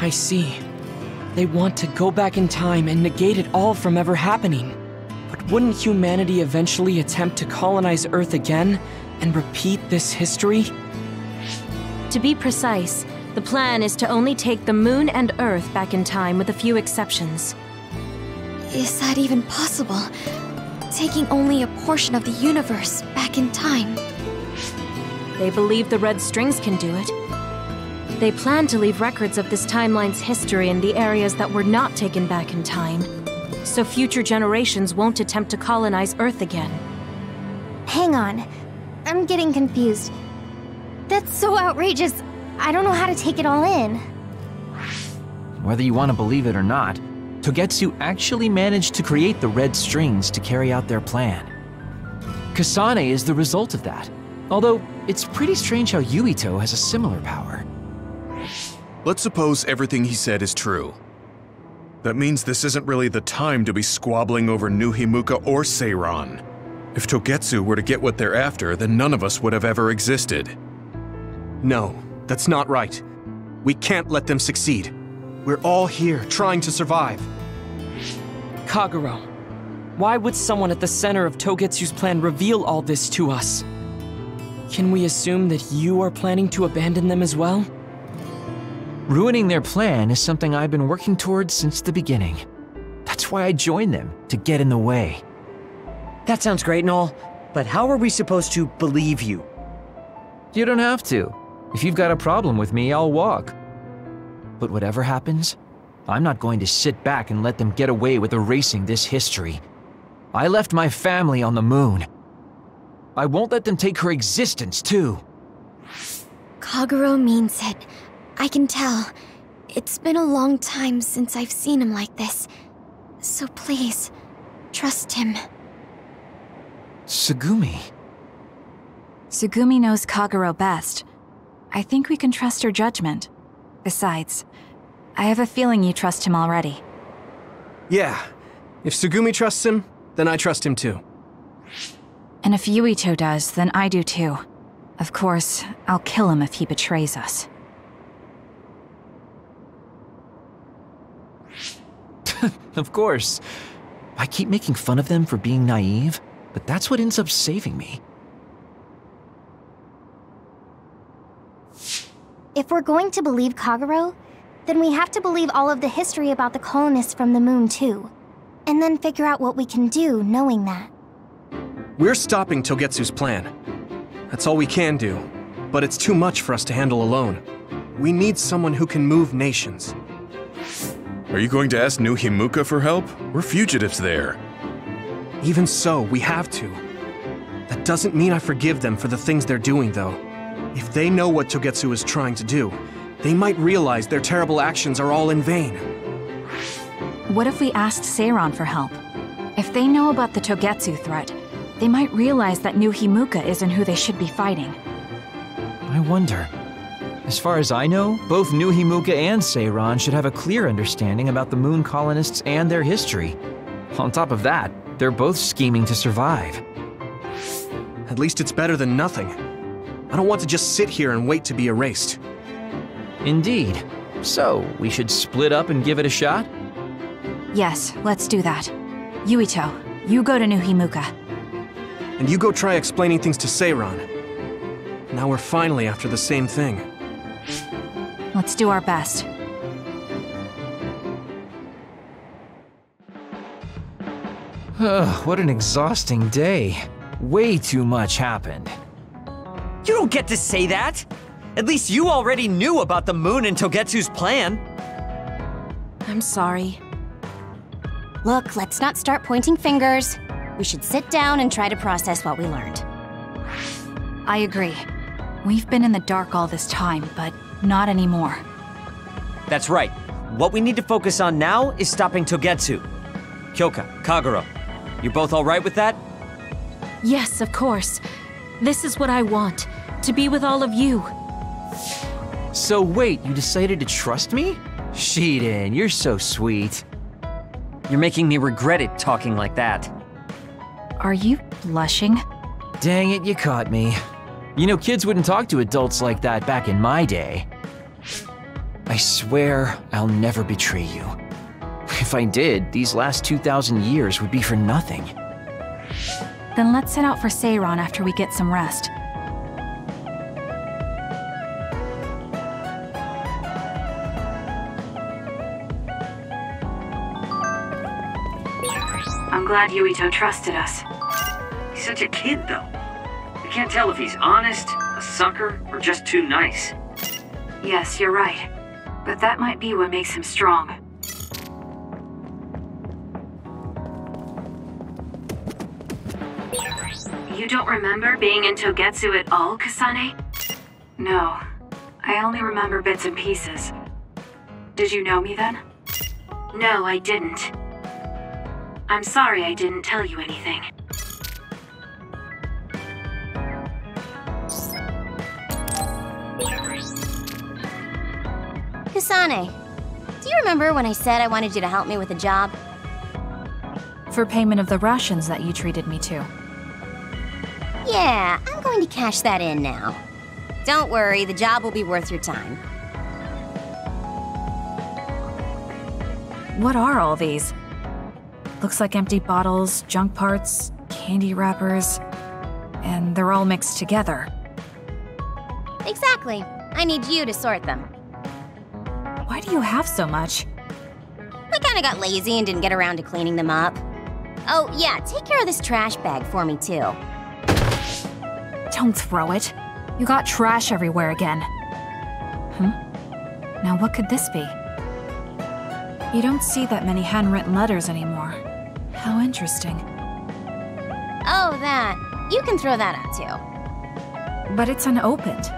I see. They want to go back in time and negate it all from ever happening. But wouldn't humanity eventually attempt to colonize Earth again and repeat this history? To be precise, the plan is to only take the moon and Earth back in time with a few exceptions. Is that even possible? Taking only a portion of the universe back in time? They believe the red strings can do it. They plan to leave records of this timeline's history in the areas that were not taken back in time, so future generations won't attempt to colonize Earth again. Hang on. I'm getting confused. That's so outrageous. I don't know how to take it all in. Whether you want to believe it or not, Togetsu actually managed to create the red strings to carry out their plan. Kasane is the result of that, although it's pretty strange how Yuito has a similar power. Let's suppose everything he said is true. That means this isn't really the time to be squabbling over New Himuka or Seiran. If Togetsu were to get what they're after, then none of us would have ever existed. No, that's not right. We can't let them succeed. We're all here, trying to survive. Kagero, why would someone at the center of Togetsu's plan reveal all this to us? Can we assume that you are planning to abandon them as well? Ruining their plan is something I've been working towards since the beginning. That's why I joined them, to get in the way. That sounds great and all, but how are we supposed to believe you? You don't have to. If you've got a problem with me, I'll walk. But whatever happens, I'm not going to sit back and let them get away with erasing this history. I left my family on the moon. I won't let them take her existence, too. Kagero means it. I can tell. It's been a long time since I've seen him like this. So please, trust him. Tsugumi. Tsugumi knows Kagero best. I think we can trust her judgment. Besides, I have a feeling you trust him already. Yeah. If Tsugumi trusts him, then I trust him too. And if Yuito does, then I do too. Of course, I'll kill him if he betrays us. Of course. I keep making fun of them for being naive, but that's what ends up saving me. If we're going to believe Kagero, then we have to believe all of the history about the colonists from the moon too. And then figure out what we can do knowing that. We're stopping Togetsu's plan. That's all we can do, but it's too much for us to handle alone. We need someone who can move nations. Are you going to ask New Himuka for help? We're fugitives there. Even so, we have to. That doesn't mean I forgive them for the things they're doing, though. If they know what Togetsu is trying to do, they might realize their terrible actions are all in vain. What if we asked Seiran for help? If they know about the Togetsu threat, they might realize that New Himuka isn't who they should be fighting. I wonder. As far as I know, both New Himuka and Seiran should have a clear understanding about the moon colonists and their history. On top of that, they're both scheming to survive. At least it's better than nothing. I don't want to just sit here and wait to be erased. Indeed. So, we should split up and give it a shot? Yes, let's do that. Yuito, you go to New Himuka. And you go try explaining things to Seiran. Now we're finally after the same thing. Let's do our best. What an exhausting day. Way too much happened. You don't get to say that! At least you already knew about the moon and Togetsu's plan. I'm sorry. Look, let's not start pointing fingers. We should sit down and try to process what we learned. I agree. We've been in the dark all this time, but not anymore. That's right. What we need to focus on now is stopping Togetsu. Kyoka, Kagero, you both alright with that? Yes, of course. This is what I want, to be with all of you. So wait, you decided to trust me? Shiden, you're so sweet. You're making me regret it talking like that. Are you blushing? Dang it, you caught me. You know, kids wouldn't talk to adults like that back in my day. I swear I'll never betray you. If I did, these last 2,000 years would be for nothing. Then let's set out for Seiran after we get some rest. I'm glad Yuito trusted us. He's such a kid, though. I can't tell if he's honest, a sucker, or just too nice. Yes, you're right. But that might be what makes him strong. You don't remember being in Togetsu at all, Kasane? No. I only remember bits and pieces. Did you know me then? No, I didn't. I'm sorry I didn't tell you anything. Kasane, do you remember when I said I wanted you to help me with a job? For payment of the rations that you treated me to. Yeah, I'm going to cash that in now. Don't worry, the job will be worth your time. What are all these? Looks like empty bottles, junk parts, candy wrappers, and they're all mixed together. Exactly. I need you to sort them. Why do you have so much? I kinda got lazy and didn't get around to cleaning them up. Oh, yeah, take care of this trash bag for me, too. Don't throw it. You got trash everywhere again. Now what could this be? You don't see that many handwritten letters anymore. How interesting. Oh, that. You can throw that out, too. But it's unopened.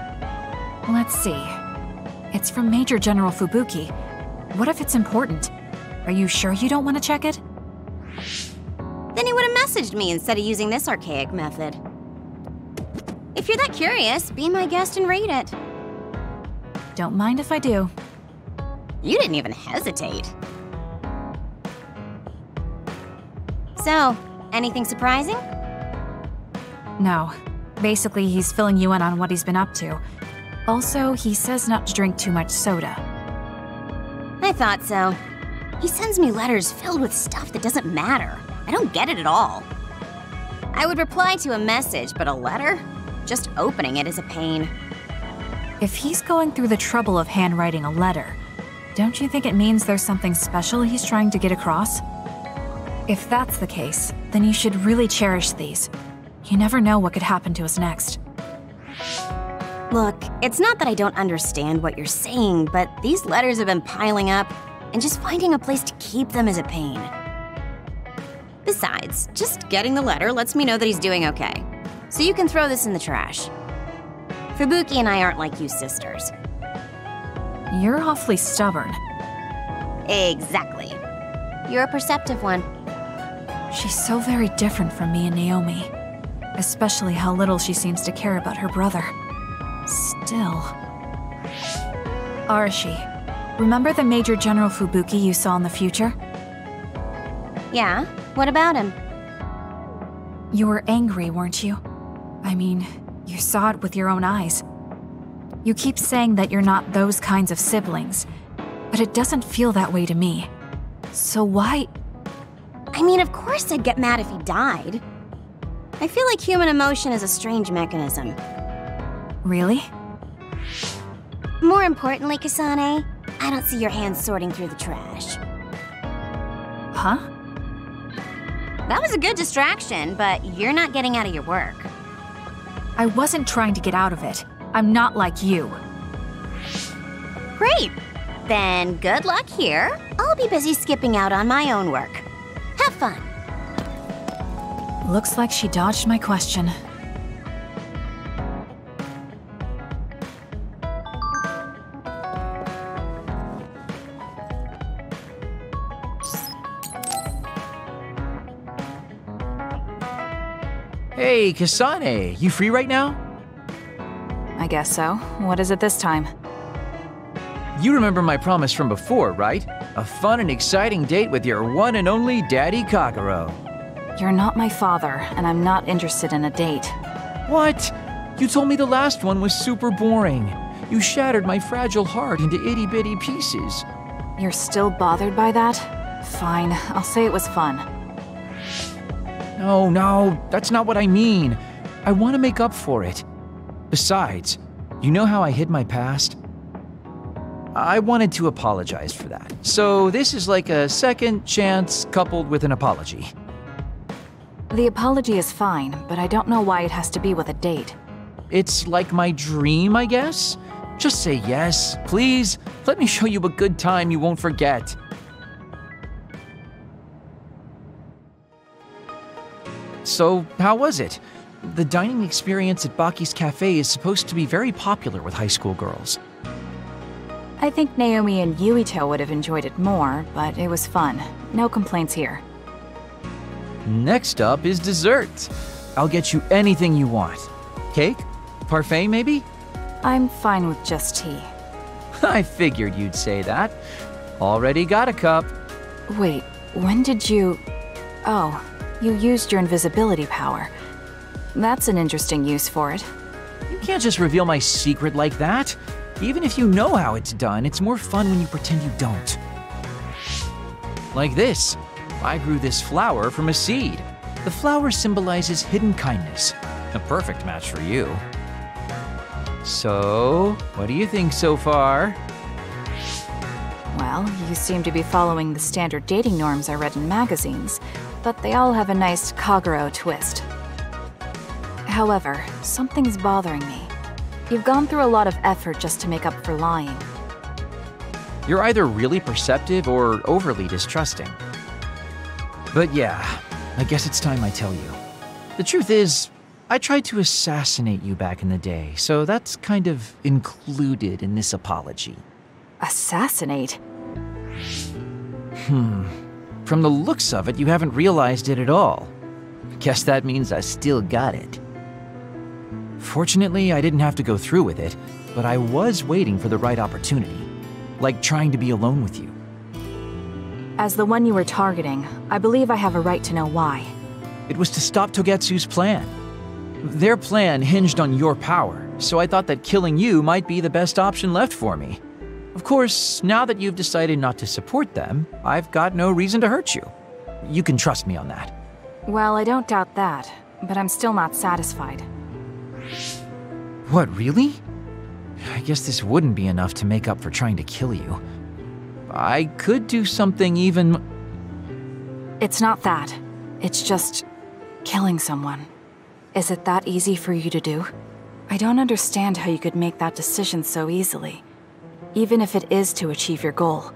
Let's see. It's from Major General Fubuki. What if it's important? Are you sure you don't want to check it? Then he would have messaged me instead of using this archaic method. If you're that curious, be my guest and read it. Don't mind if I do. You didn't even hesitate. So, anything surprising? No. Basically, he's filling you in on what he's been up to. Also, he says not to drink too much soda. I thought so. He sends me letters filled with stuff that doesn't matter. I don't get it at all. I would reply to a message, but a letter? Just opening it is a pain. If he's going through the trouble of handwriting a letter, don't you think it means there's something special he's trying to get across? If that's the case, then you should really cherish these. You never know what could happen to us next. Look, it's not that I don't understand what you're saying, but these letters have been piling up, and just finding a place to keep them is a pain. Besides, just getting the letter lets me know that he's doing okay. So you can throw this in the trash. Fubuki and I aren't like you sisters. You're awfully stubborn. Exactly. You're a perceptive one. She's so very different from me and Naomi. Especially how little she seems to care about her brother. Still... Arashi, remember the Major General Fubuki you saw in the future? Yeah? What about him? You were angry, weren't you? I mean, you saw it with your own eyes. You keep saying that you're not those kinds of siblings, but it doesn't feel that way to me. So why... I mean, of course I'd get mad if he died. I feel like human emotion is a strange mechanism. Really? More importantly, Kasane, I don't see your hands sorting through the trash. Huh? That was a good distraction, but you're not getting out of your work. I wasn't trying to get out of it. I'm not like you. Great! Then good luck here. I'll be busy skipping out on my own work. Have fun. Looks like she dodged my question. Hey, Kasane, you free right now? I guess so. What is it this time? You remember my promise from before, right? A fun and exciting date with your one and only Daddy Kagero. You're not my father, and I'm not interested in a date. What? You told me the last one was super boring. You shattered my fragile heart into itty-bitty pieces. You're still bothered by that? Fine, I'll say it was fun. No, that's not what I mean. I want to make up for it. Besides, you know how I hid my past? I wanted to apologize for that. So this is like a second chance coupled with an apology. The apology is fine, but I don't know why it has to be with a date. It's like my dream, I guess? Just say yes, please. Let me show you a good time you won't forget. So, how was it? the dining experience at Baki's Cafe is supposed to be very popular with high school girls. I think Naomi and Yuito would have enjoyed it more, but it was fun. No complaints here. Next up is dessert. I'll get you anything you want. Cake? Parfait, maybe? I'm fine with just tea. I figured you'd say that. Already got a cup. Wait, when did you... Oh, you used your invisibility power. That's an interesting use for it. You can't just reveal my secret like that. Even if you know how it's done, it's more fun when you pretend you don't. Like this. I grew this flower from a seed. The flower symbolizes hidden kindness. A perfect match for you. So, what do you think so far? Well, you seem to be following the standard dating norms I read in magazines, but they all have a nice Kagero twist. However, something's bothering me. You've gone through a lot of effort just to make up for lying. You're either really perceptive or overly distrusting. But yeah, I guess it's time I tell you. The truth is, I tried to assassinate you back in the day, so that's kind of included in this apology. Assassinate? From the looks of it, you haven't realized it at all. Guess that means I still got it. Fortunately, I didn't have to go through with it, but I was waiting for the right opportunity. Like trying to be alone with you. As the one you were targeting, I believe I have a right to know why. It was to stop Togetsu's plan. Their plan hinged on your power, so I thought that killing you might be the best option left for me. Of course, now that you've decided not to support them, I've got no reason to hurt you. You can trust me on that. Well, I don't doubt that, but I'm still not satisfied. What, really? I guess this wouldn't be enough to make up for trying to kill you. I could do something even... It's not that. It's just... killing someone. Is it that easy for you to do? I don't understand how you could make that decision so easily. Even if it is to achieve your goal.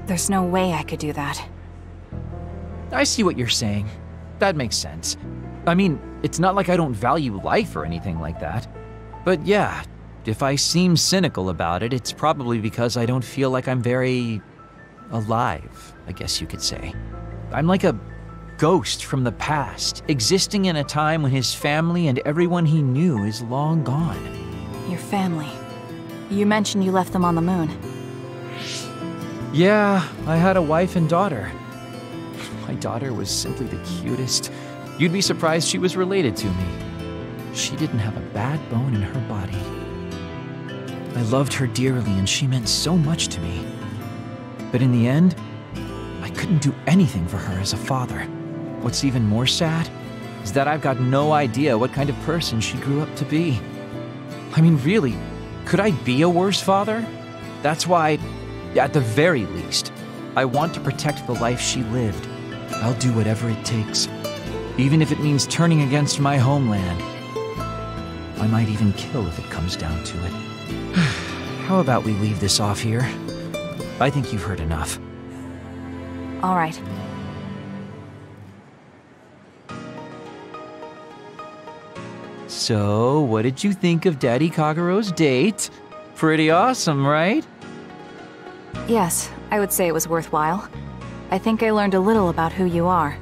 There's no way I could do that. I see what you're saying. That makes sense. I mean, it's not like I don't value life or anything like that. But yeah, if I seem cynical about it, it's probably because I don't feel like I'm very... alive, I guess you could say. I'm like a ghost from the past, existing in a time when his family and everyone he knew is long gone. Your family. You mentioned you left them on the moon. Yeah, I had a wife and daughter. My daughter was simply the cutest. You'd be surprised she was related to me. She didn't have a bad bone in her body. I loved her dearly and she meant so much to me. But in the end, I couldn't do anything for her as a father. What's even more sad is that I've got no idea what kind of person she grew up to be. I mean, really, could I be a worse father? That's why, at the very least, I want to protect the life she lived. I'll do whatever it takes, even if it means turning against my homeland. I might even kill if it comes down to it. How about we leave this off here? I think you've heard enough. All right. So, what did you think of Daddy Kagero's date? Pretty awesome, right? Yes, I would say it was worthwhile. I think I learned a little about who you are.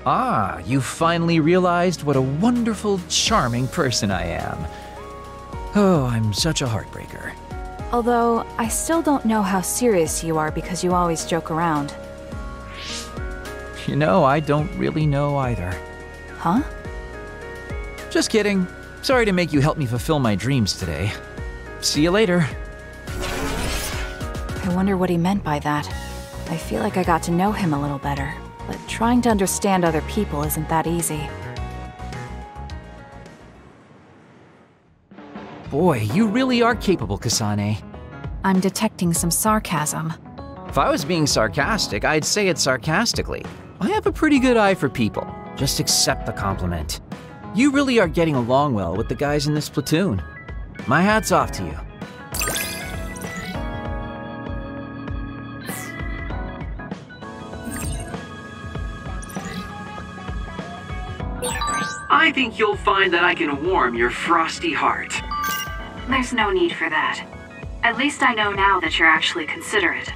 Ah, you finally realized what a wonderful, charming person I am. Oh, I'm such a heartbreaker. Although, I still don't know how serious you are because you always joke around. You know, I don't really know either. Huh? Just kidding. Sorry to make you help me fulfill my dreams today. See you later. I wonder what he meant by that. I feel like I got to know him a little better, but trying to understand other people isn't that easy. Boy, you really are capable, Kasane. I'm detecting some sarcasm. If I was being sarcastic, I'd say it sarcastically. I have a pretty good eye for people. Just accept the compliment. You really are getting along well with the guys in this platoon. My hat's off to you. I think you'll find that I can warm your frosty heart. There's no need for that. At least I know now that you're actually considerate.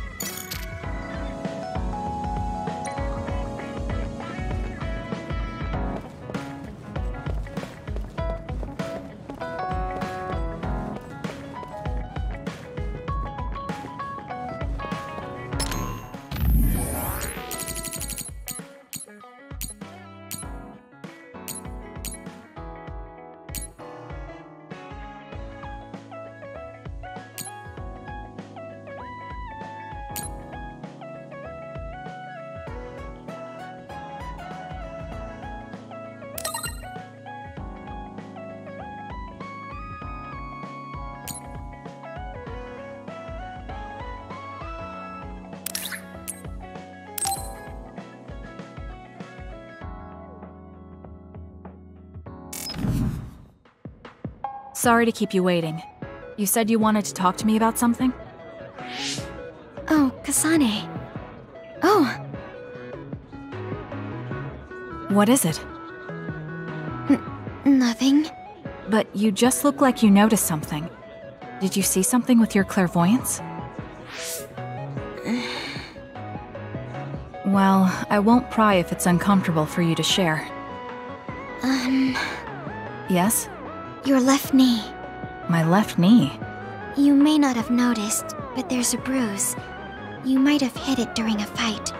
Sorry to keep you waiting. You said you wanted to talk to me about something? Oh, Kasane. Oh. What is it? Nothing. But you just look like you noticed something. Did you see something with your clairvoyance? Well, I won't pry if it's uncomfortable for you to share. Yes? Your left knee. My left knee? You may not have noticed, but there's a bruise. You might have hit it during a fight.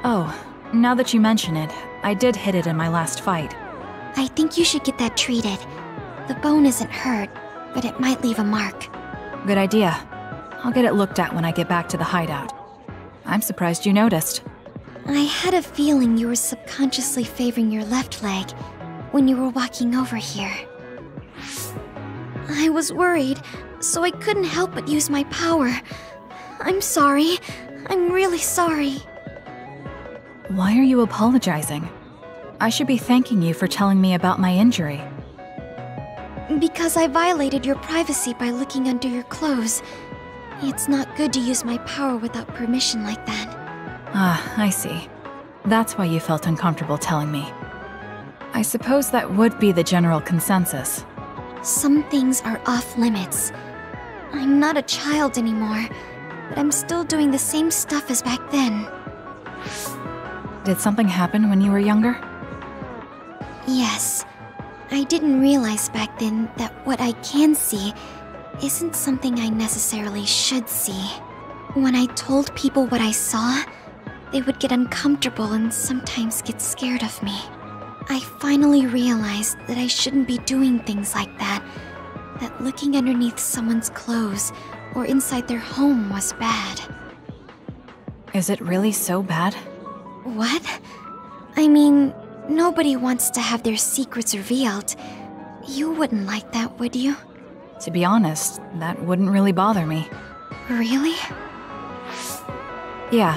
Oh, now that you mention it, I did hit it in my last fight. I think you should get that treated. The bone isn't hurt, but it might leave a mark. Good idea. I'll get it looked at when I get back to the hideout. I'm surprised you noticed. I had a feeling you were subconsciously favoring your left leg when you were walking over here. I was worried, so I couldn't help but use my power. I'm sorry. I'm really sorry. Why are you apologizing? I should be thanking you for telling me about my injury. Because I violated your privacy by looking under your clothes. It's not good to use my power without permission like that. Ah, I see. That's why you felt uncomfortable telling me. I suppose that would be the general consensus. Some things are off limits. I'm not a child anymore, but I'm still doing the same stuff as back then. Did something happen when you were younger? Yes. I didn't realize back then that what I can see isn't something I necessarily should see. When I told people what I saw, they would get uncomfortable and sometimes get scared of me. I finally realized that I shouldn't be doing things like that, that looking underneath someone's clothes or inside their home was bad. Is it really so bad? What? I mean, nobody wants to have their secrets revealed. You wouldn't like that, would you? To be honest, that wouldn't really bother me. Really? Yeah,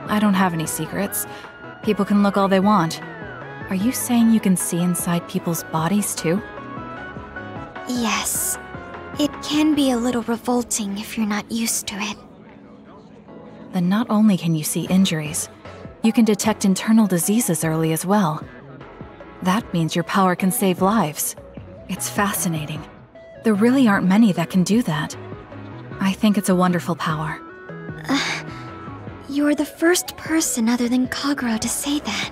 I don't have any secrets. People can look all they want. Are you saying you can see inside people's bodies too? Yes. It can be a little revolting if you're not used to it. Then not only can you see injuries, you can detect internal diseases early as well. That means your power can save lives. It's fascinating. There really aren't many that can do that. I think it's a wonderful power. You're the first person other than Kagero to say that.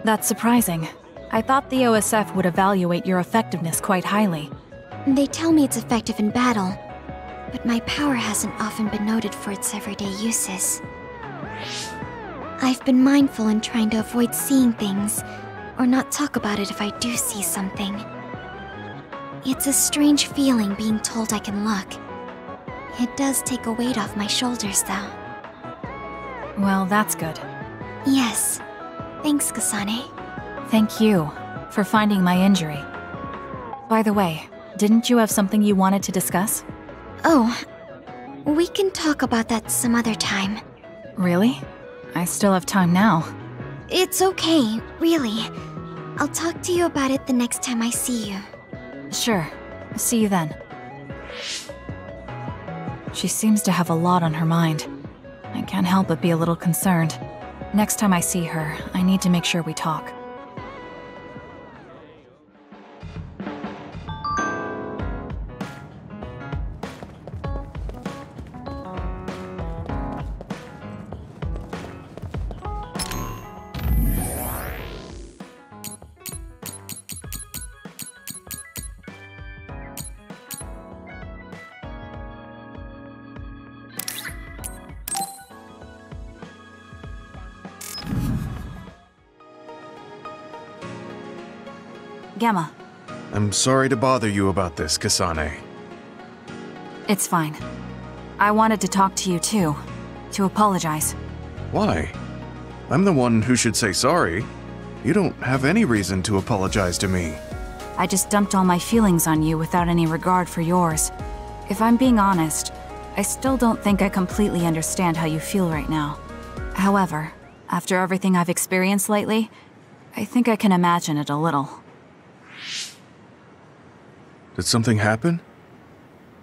That's surprising. I thought the OSF would evaluate your effectiveness quite highly. They tell me it's effective in battle, but my power hasn't often been noted for its everyday uses. I've been mindful in trying to avoid seeing things, or not talk about it if I do see something. It's a strange feeling being told I can look. It does take a weight off my shoulders, though. Well, that's good. Yes. Thanks, Kasane. Thank you for finding my injury. By the way, didn't you have something you wanted to discuss? Oh, we can talk about that some other time. Really? I still have time now. It's okay, really. I'll talk to you about it the next time I see you. Sure. See you then. She seems to have a lot on her mind. I can't help but be a little concerned. Next time I see her, I need to make sure we talk. Gamma. I'm sorry to bother you about this, Kasane. It's fine. I wanted to talk to you too. To apologize. Why? I'm the one who should say sorry. You don't have any reason to apologize to me. I just dumped all my feelings on you without any regard for yours. If I'm being honest, I still don't think I completely understand how you feel right now. However, after everything I've experienced lately, I think I can imagine it a little. Did something happen?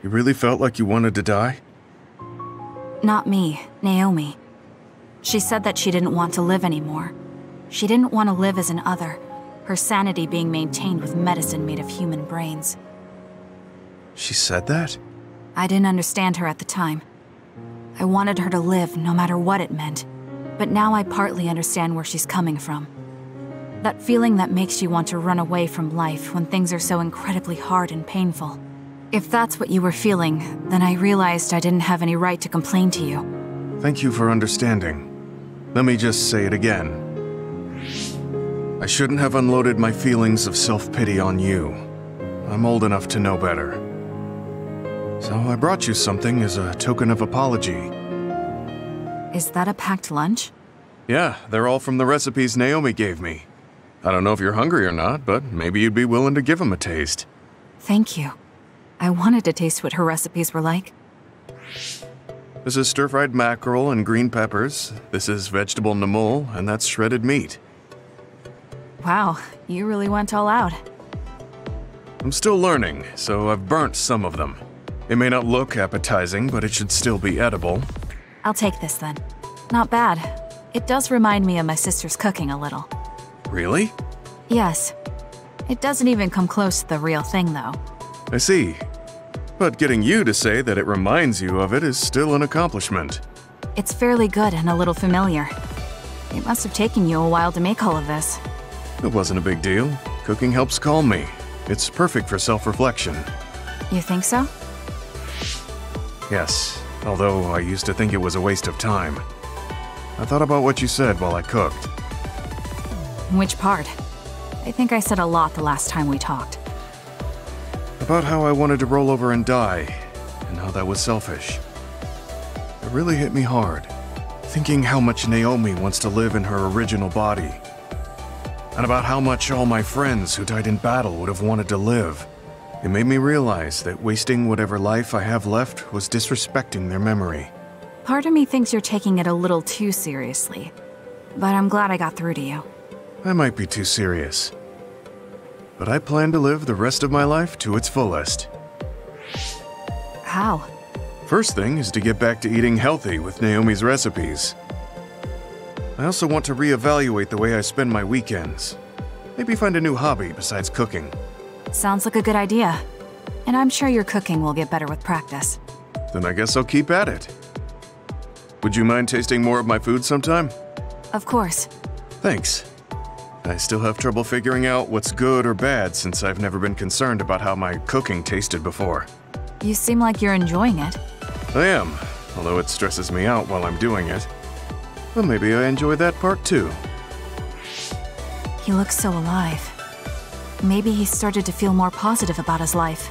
You really felt like you wanted to die? Not me, Naomi. She said that she didn't want to live anymore. She didn't want to live as an other, her sanity being maintained with medicine made of human brains. She said that? I didn't understand her at the time. I wanted her to live no matter what it meant, but now I partly understand where she's coming from. That feeling that makes you want to run away from life when things are so incredibly hard and painful. If that's what you were feeling, then I realized I didn't have any right to complain to you. Thank you for understanding. Let me just say it again. I shouldn't have unloaded my feelings of self-pity on you. I'm old enough to know better. So I brought you something as a token of apology. Is that a packed lunch? Yeah, they're all from the recipes Naomi gave me. I don't know if you're hungry or not, but maybe you'd be willing to give them a taste. Thank you. I wanted to taste what her recipes were like. This is stir-fried mackerel and green peppers. This is vegetable namul, and that's shredded meat. Wow, you really went all out. I'm still learning, so I've burnt some of them. It may not look appetizing, but it should still be edible. I'll take this then. Not bad. It does remind me of my sister's cooking a little. Really? Yes. It doesn't even come close to the real thing, though. I see. But getting you to say that it reminds you of it is still an accomplishment. It's fairly good and a little familiar. It must have taken you a while to make all of this. It wasn't a big deal. Cooking helps calm me. It's perfect for self-reflection. You think so? Yes, although I used to think it was a waste of time. I thought about what you said while I cooked. Which part? I think I said a lot the last time we talked. About how I wanted to roll over and die, and how that was selfish. It really hit me hard, thinking how much Naomi wants to live in her original body. And about how much all my friends who died in battle would have wanted to live. It made me realize that wasting whatever life I have left was disrespecting their memory. Part of me thinks you're taking it a little too seriously, but I'm glad I got through to you. I might be too serious, but I plan to live the rest of my life to its fullest. How? First thing is to get back to eating healthy with Naomi's recipes. I also want to reevaluate the way I spend my weekends. Maybe find a new hobby besides cooking. Sounds like a good idea. And I'm sure your cooking will get better with practice. Then I guess I'll keep at it. Would you mind tasting more of my food sometime? Of course. Thanks. I still have trouble figuring out what's good or bad since I've never been concerned about how my cooking tasted before. You seem like you're enjoying it. I am, although it stresses me out while I'm doing it. Well, maybe I enjoy that part too. He looks so alive. Maybe he started to feel more positive about his life.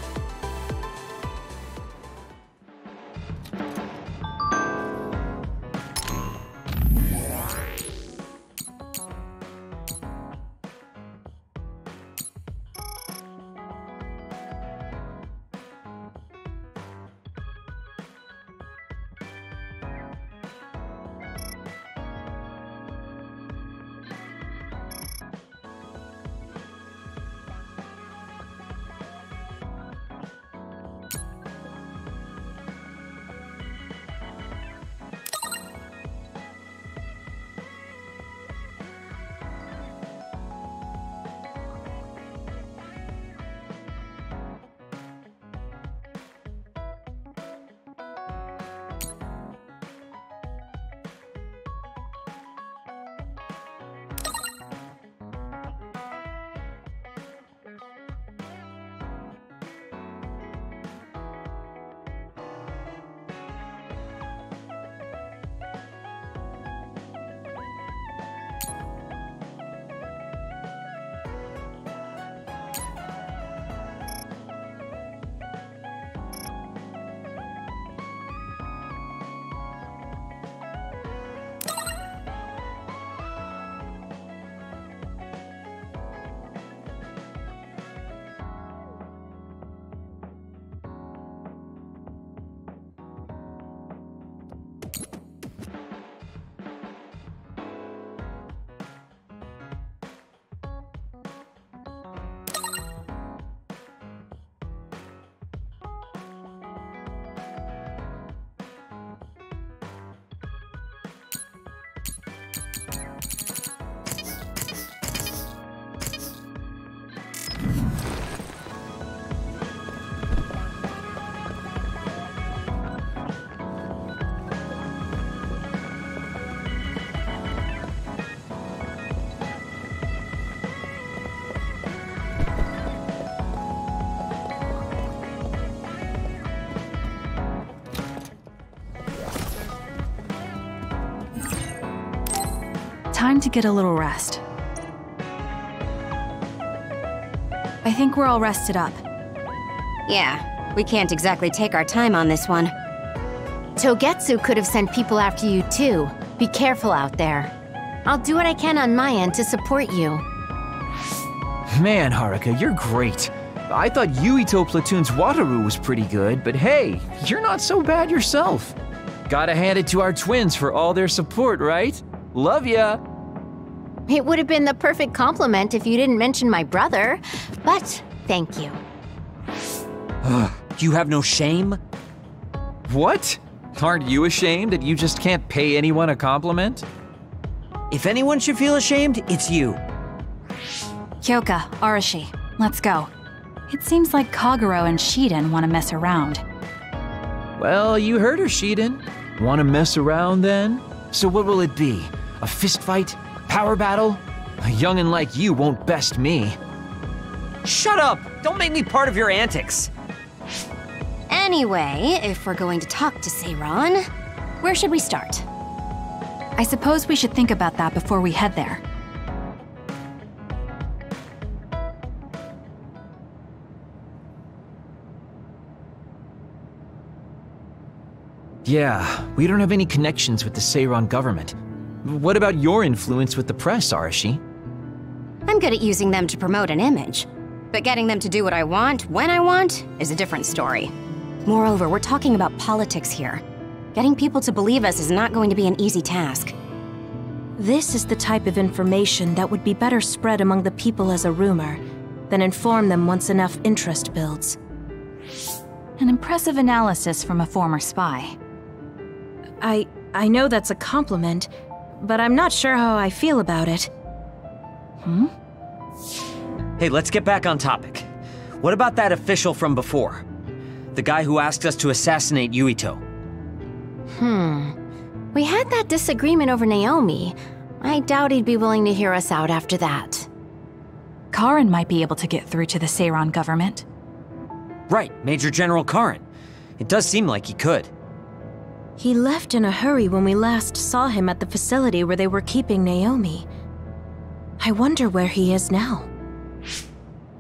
Time to get a little rest. I think we're all rested up. Yeah, we can't exactly take our time on this one. Togetsu could have sent people after you too. Be careful out there. I'll do what I can on my end to support you. Man, Haruka, you're great. I thought Yuito Platoon's Wataru was pretty good, but hey, you're not so bad yourself. Gotta hand it to our twins for all their support, right? Love ya! It would have been the perfect compliment if you didn't mention my brother, but thank you. Do you have no shame? What? Aren't you ashamed that you just can't pay anyone a compliment? If anyone should feel ashamed, it's you. Kyoka, Arashi, let's go. It seems like Kagero and Shiden want to mess around. Well, you heard her, Shiden. Want to mess around then? So what will it be? A fist fight? Power battle? A youngin' like you won't best me. Shut up! Don't make me part of your antics. Anyway, if we're going to talk to Seiran, where should we start? I suppose we should think about that before we head there. Yeah, we don't have any connections with the Seiran government. What about your influence with the press, Arashi? I'm good at using them to promote an image. But getting them to do what I want, when I want, is a different story. Moreover, we're talking about politics here. Getting people to believe us is not going to be an easy task. This is the type of information that would be better spread among the people as a rumor, than inform them once enough interest builds. An impressive analysis from a former spy. I know that's a compliment, but I'm not sure how I feel about it. Hey, let's get back on topic. What about that official from before? The guy who asked us to assassinate Yuito? We had that disagreement over Naomi. I doubt he'd be willing to hear us out after that. Karin might be able to get through to the Seiran government. Right, Major General Karin. It does seem like he could. He left in a hurry when we last saw him at the facility where they were keeping Naomi. I wonder where he is now.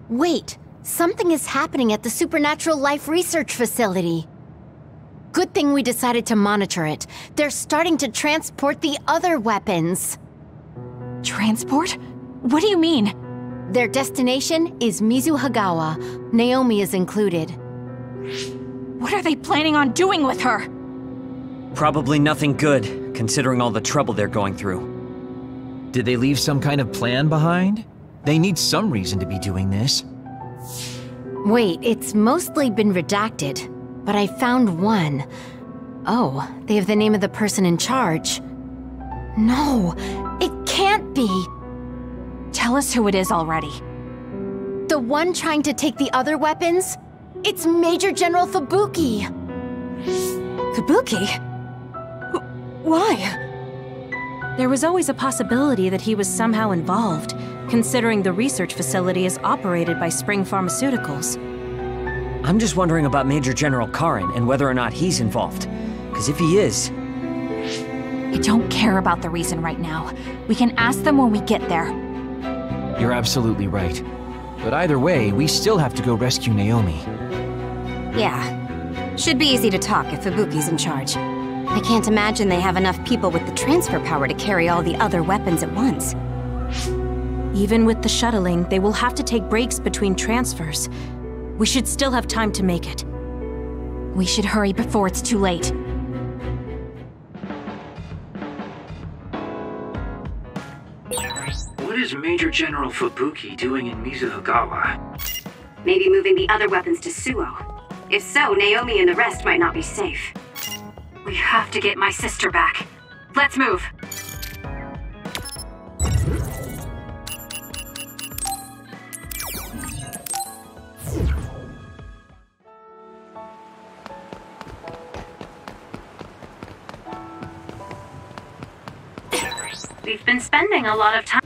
Wait, something is happening at the Supernatural Life Research Facility. Good thing we decided to monitor it. They're starting to transport the other weapons. Transport? What do you mean? Their destination is Mizuhagawa. Naomi is included. What are they planning on doing with her? Probably nothing good, considering all the trouble they're going through. Did they leave some kind of plan behind? They need some reason to be doing this. Wait, it's mostly been redacted, but I found one. Oh, they have the name of the person in charge. No, it can't be. Tell us who it is already. The one trying to take the other weapons? It's Major General Fubuki. Fubuki? Why? There was always a possibility that he was somehow involved, considering the research facility is operated by Spring Pharmaceuticals. I'm just wondering about Major General Karin and whether or not he's involved. Because if he is... I don't care about the reason right now. We can ask them when we get there. You're absolutely right. But either way, we still have to go rescue Naomi. Yeah. Should be easy to talk if Fubuki's in charge. I can't imagine they have enough people with the transfer power to carry all the other weapons at once. Even with the shuttling, they will have to take breaks between transfers. We should still have time to make it. We should hurry before it's too late. What is Major General Fubuki doing in Mizuhagawa? Maybe moving the other weapons to Suo. If so, Naomi and the rest might not be safe. We have to get my sister back. Let's move. We've been spending a lot of time.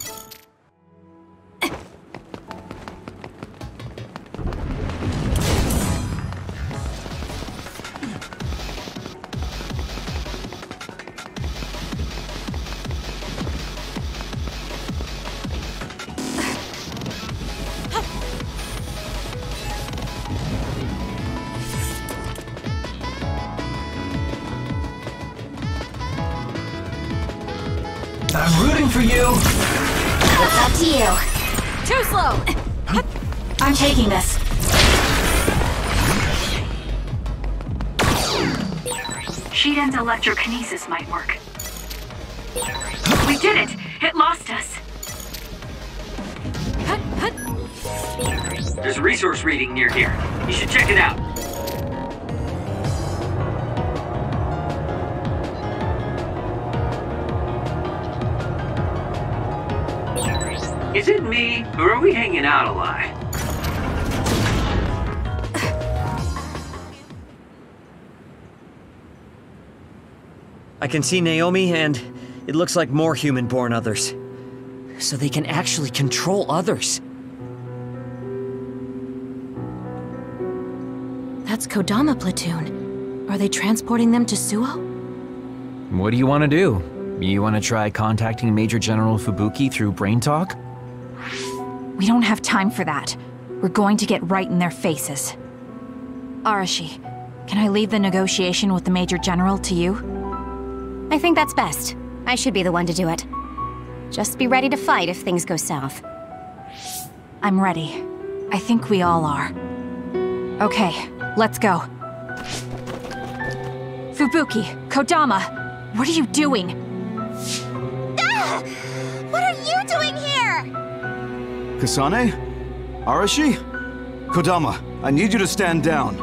I'm rooting for you. It's up to you. Too slow! I'm taking this. Shiden's electrokinesis might work. We did it! It lost us! There's a resource reading near here. You should check it out. Is it me, or are we hanging out a lot? I can see Naomi, and it looks like more human-born others. So they can actually control others. That's Kodama platoon. Are they transporting them to Suo? What do you want to do? You want to try contacting Major General Fubuki through Brain Talk? We don't have time for that. We're going to get right in their faces. Arashi, can I leave the negotiation with the Major General to you? I think that's best. I should be the one to do it. Just be ready to fight if things go south. I'm ready. I think we all are. Okay, let's go. Fubuki, Kodama, what are you doing? Ah! What are you doing here? Kasane? Arashi? Kodama, I need you to stand down.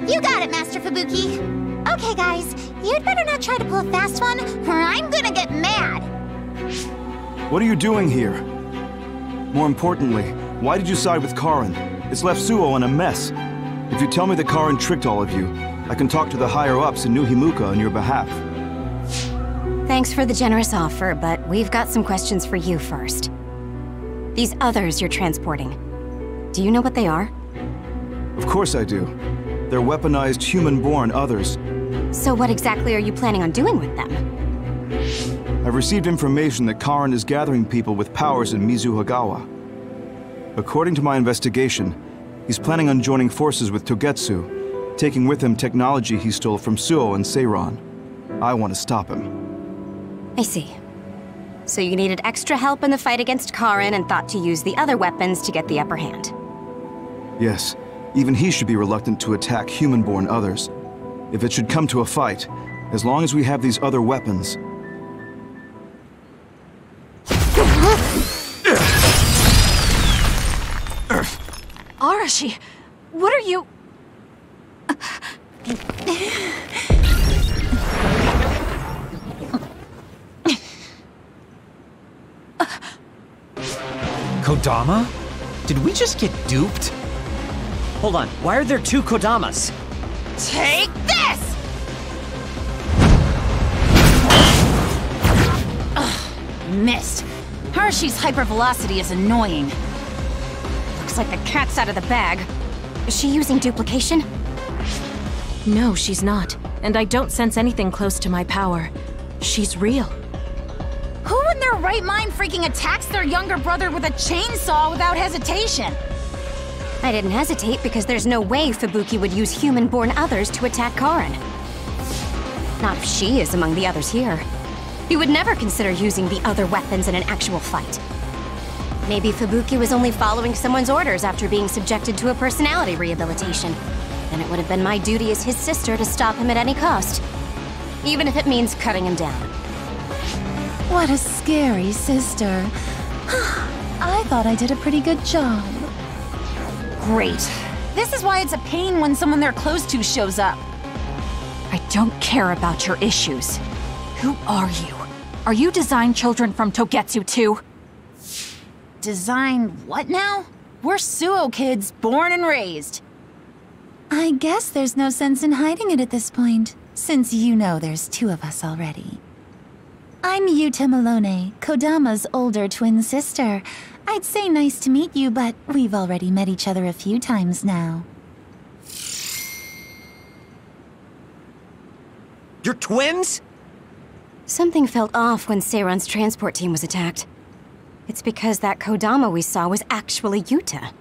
You got it, Master Fubuki. Okay, guys, you'd better not try to pull a fast one, or I'm gonna get mad. What are you doing here? More importantly, why did you side with Karin? It's left Suo in a mess. If you tell me that Karin tricked all of you, I can talk to the higher-ups in New Himuka on your behalf. Thanks for the generous offer, but we've got some questions for you first. These others you're transporting, do you know what they are? Of course I do. They're weaponized human-born others. So what exactly are you planning on doing with them? I've received information that Karin is gathering people with powers in Mizuhagawa. According to my investigation, he's planning on joining forces with Togetsu, taking with him technology he stole from Suo and Seiran. I want to stop him. I see. So you needed extra help in the fight against Karin and thought to use the other weapons to get the upper hand. Yes, even he should be reluctant to attack human-born others. If it should come to a fight, as long as we have these other weapons... Arashi, what are you... Kodama? Did we just get duped? Hold on, why are there two Kodamas? Take this! Ugh, missed. Arashi's hypervelocity is annoying. Looks like the cat's out of the bag. Is she using duplication? No, she's not. And I don't sense anything close to my power. She's real. Who in their right mind freaking attacks their younger brother with a chainsaw without hesitation? I didn't hesitate because there's no way Fubuki would use human-born others to attack Karin. Not if she is among the others here. He would never consider using the other weapons in an actual fight. Maybe Fubuki was only following someone's orders after being subjected to a personality rehabilitation. Then it would have been my duty as his sister to stop him at any cost. Even if it means cutting him down. What a scary sister. I thought I did a pretty good job. Great. This is why it's a pain when someone they're close to shows up. I don't care about your issues. Who are you? Are you design children from Togetsu too? Design what now? We're Suo kids, born and raised. I guess there's no sense in hiding it at this point, since you know there's two of us already. I'm Yuta Malone, Kodama's older twin sister. I'd say nice to meet you, but we've already met each other a few times now. You're twins? Something felt off when Seiran's transport team was attacked. It's because that Kodama we saw was actually Yuta.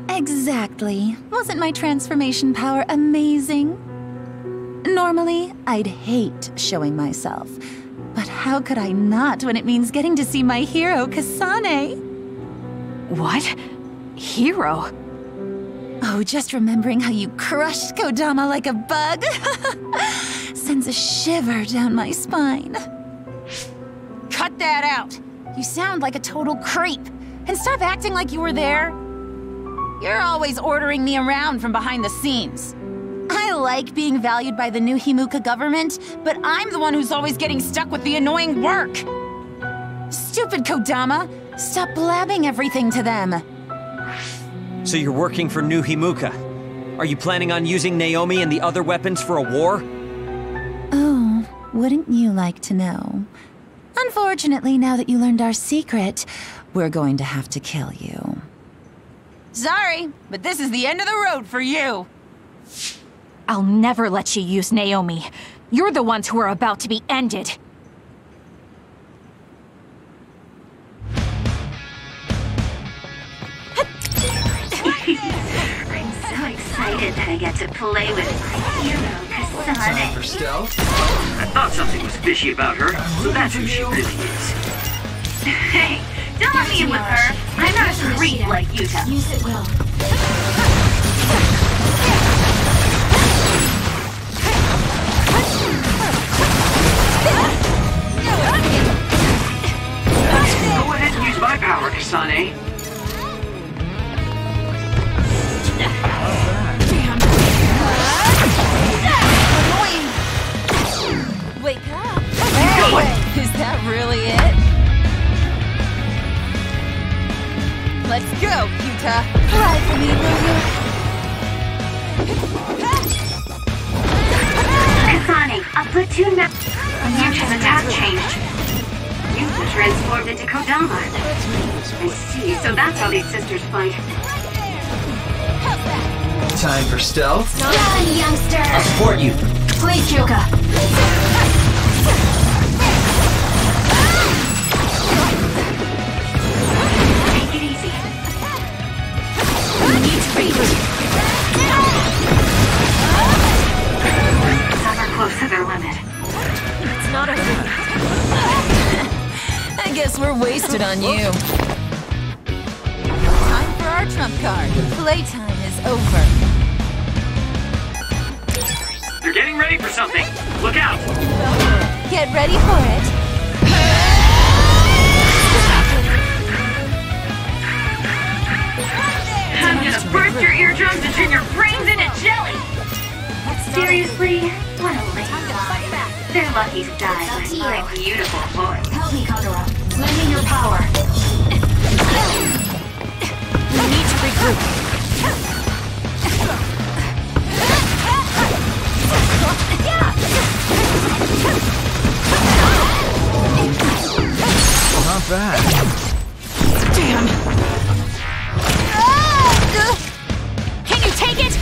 Exactly. Wasn't my transformation power amazing? Normally, I'd hate showing myself. But how could I not when it means getting to see my hero, Kasane? What? Hero? Oh, just remembering how you crushed Kodama like a bug sends a shiver down my spine. Cut that out! You sound like a total creep. And stop acting like you were there. You're always ordering me around from behind the scenes. I like being valued by the new Himuka government, but I'm the one who's always getting stuck with the annoying work. Stupid Kodama! Stop blabbing everything to them. So you're working for New Himuka. Are you planning on using Naomi and the other weapons for a war? Oh, wouldn't you like to know? Unfortunately, now that you learned our secret, we're going to have to kill you. Sorry, but this is the end of the road for you. I'll never let you use Naomi. You're the ones who are about to be ended. I'm so excited that I get to play with my hero, Kasane. Time for stealth. I thought something was fishy about her, so that's who she really is. Hey, don't let me in with her. I'm not a creep like Yuta. Use it well. Go ahead and use my power, Kasane. Wake up! Hey, is that really it? Let's go, Yuta! Fly for me, will you? Kasane, a platoon member. Yuta's attack changed. Yuta transformed into Kodama. I see, so that's how these sisters fight. Time for stealth. Run, youngster! I'll support you. Please, Kyoka. Take it easy. We need to regroup. Some are close to their limit. It's not over yet. I guess we're wasted on you. Time for our trump card. Playtime is over. You're getting ready for something. Look out! Get ready for it. I'm gonna burst your eardrums and turn your brains into jelly! Seriously? What a lame lie. They're lucky to die by my beautiful voice. Help me, Kagura. Lend me your power. We need to regroup. Not bad. Damn. Can you take it?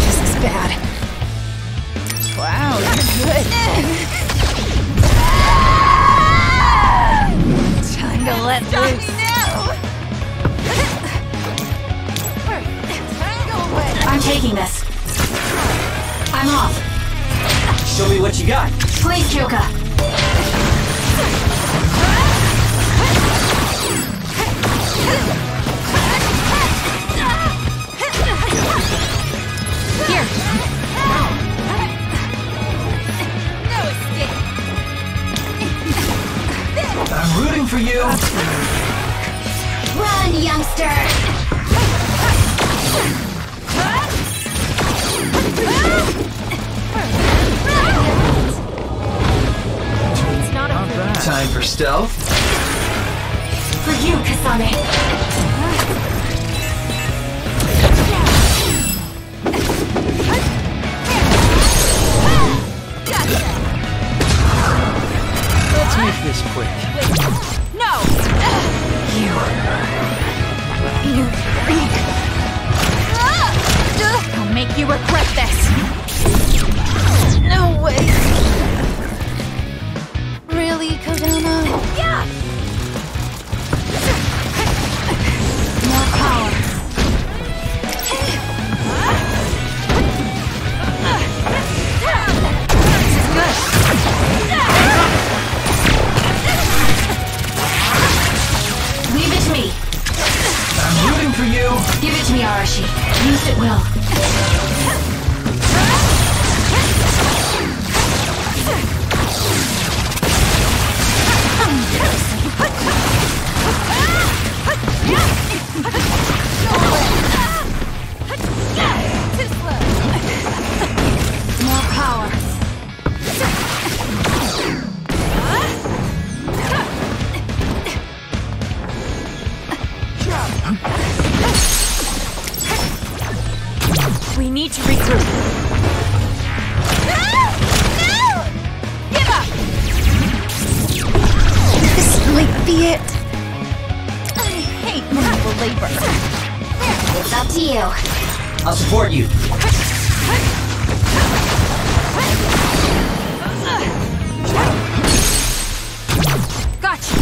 This is bad. Wow, you're good. Time to let loose. I'm taking this. I'm off. Show me what you got. Please, Kyoka. Here. No escape. I'm rooting for you. Run, youngster. It's not over. Time for stealth. For you, Kasane. Let's make this quick. No! You freak! I'll make you regret this! No way. Really, Kodama? Yeah! More power. you. I'll support you. Gotcha!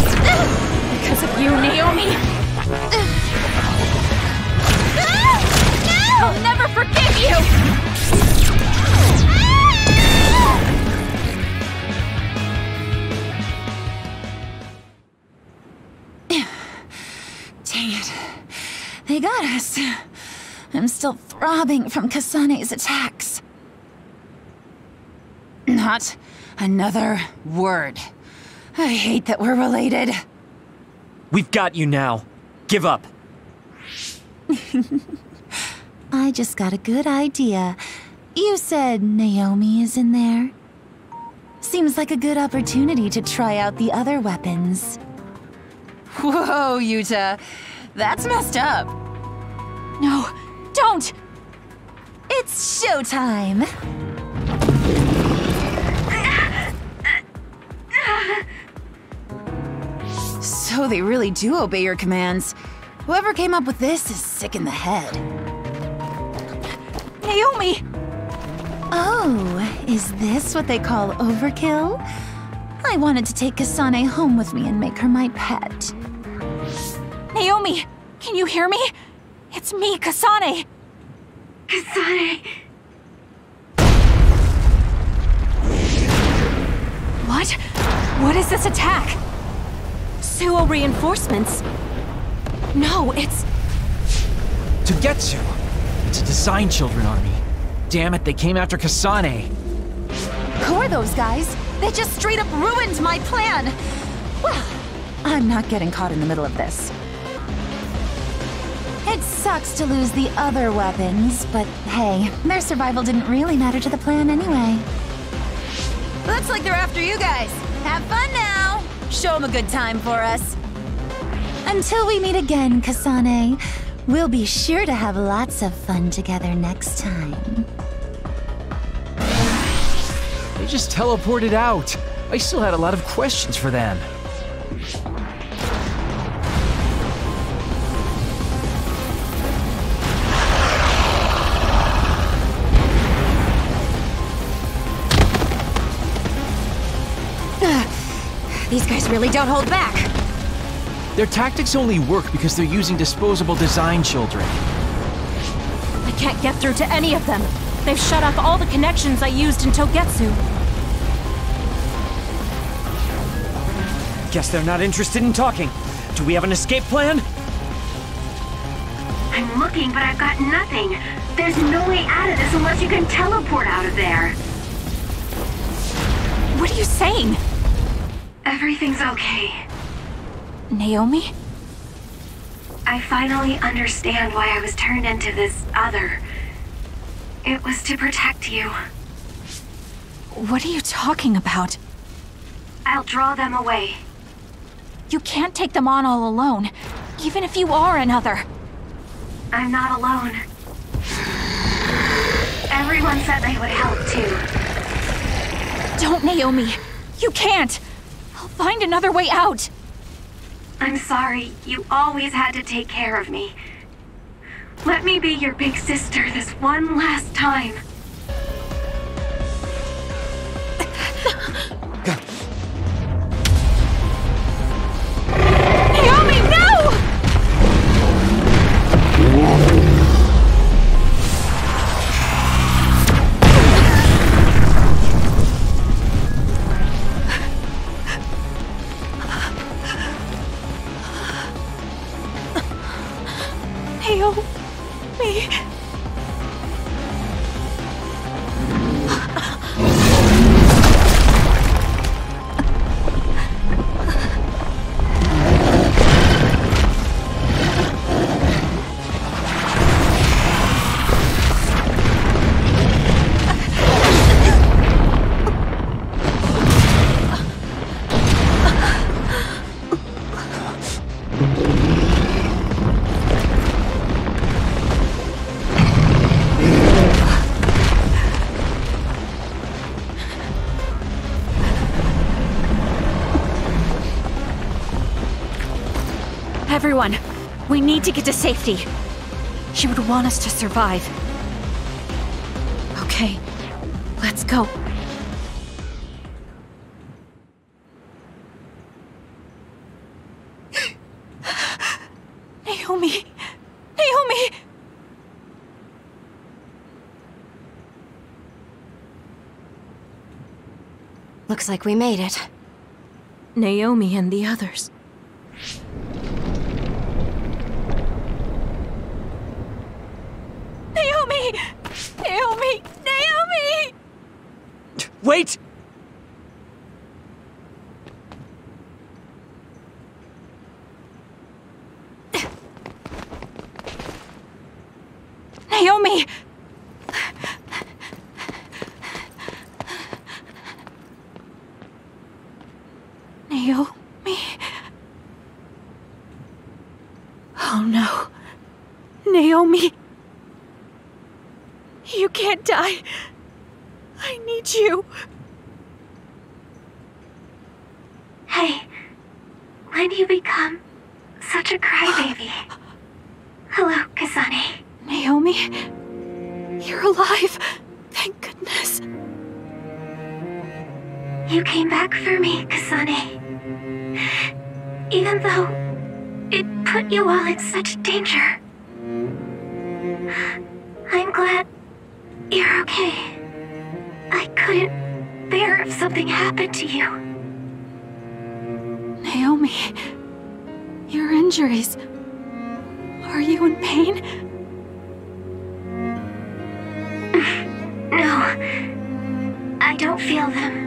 Because of you, Naomi! I'll never forgive you! Dang it. They got us. I'm still throbbing from Kasane's attacks. Not another word. I hate that we're related. We've got you now. Give up. I just got a good idea. You said Naomi is in there? Seems like a good opportunity to try out the other weapons. Whoa, Yuta. That's messed up. No, don't! It's showtime! So they really do obey your commands. Whoever came up with this is sick in the head. Naomi! Oh, is this what they call overkill? I wanted to take Kasane home with me and make her my pet. Naomi, can you hear me? It's me, Kasane! Kasane! What? What is this attack? Suo reinforcements? No, it's... Togetsu! It's a Design Children army. Damn it, they came after Kasane. Who are those guys? They just straight up ruined my plan! Well, I'm not getting caught in the middle of this. It sucks to lose the other weapons, but hey, their survival didn't really matter to the plan anyway. Looks like they're after you guys. Have fun now! Show them a good time for us. Until we meet again, Kasane, we'll be sure to have lots of fun together next time. They just teleported out. I still had a lot of questions for them. These guys really don't hold back. Their tactics only work because they're using disposable Design Children. I can't get through to any of them. They've shut off all the connections I used in Togetsu. Guess they're not interested in talking. Do we have an escape plan? I'm looking, but I've got nothing. There's no way out of this unless you can teleport out of there. What are you saying? Everything's okay. Naomi? I finally understand why I was turned into this other. It was to protect you. What are you talking about? I'll draw them away. You can't take them on all alone, even if you are another. I'm not alone. Everyone said they would help too. Don't, Naomi. You can't. I'll find another way out. I'm sorry. You always had to take care of me. Let me be your big sister this one last time. Naomi, no! Naomi. Everyone, we need to get to safety. She would want us to survive. Okay, let's go. Naomi! Naomi! Looks like we made it. Naomi and the others. Naomi! Naomi! Naomi! Wait! Naomi! Naomi? Oh no. Naomi! You can't die. I need you. Hey, when do you become such a crybaby? Hello, Kasane. Naomi? You're alive. Thank goodness. You came back for me, Kasane. Even though it put you all in such danger. I'm glad you're okay. I couldn't bear if something happened to you. Naomi, your injuries. Are you in pain? No, I don't feel them.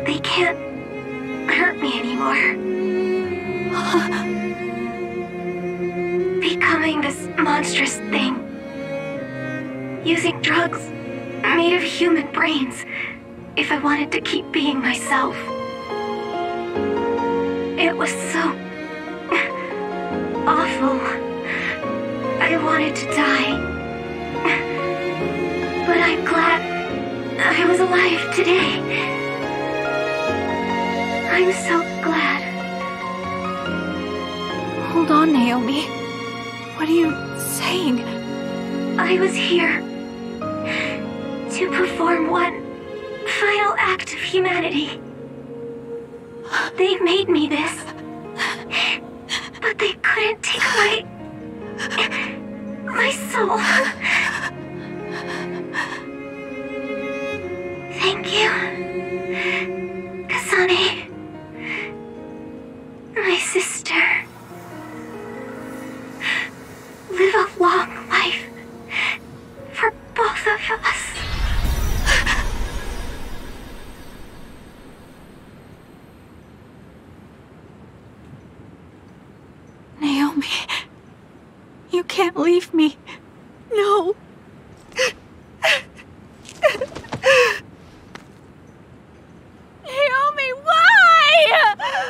They can't hurt me anymore. Becoming this monstrous thing. Using drugs made of human brains if I wanted to keep being myself. It was so awful. I wanted to die. But I'm glad I was alive today. I'm so glad. Hold on, Naomi. What are you saying? I was here to perform one final act of humanity. They made me this, but they couldn't take away my soul. Thank you, Kasane, my sister. Live a long life for both of us. Naomi, you can't leave me. No. Naomi, why?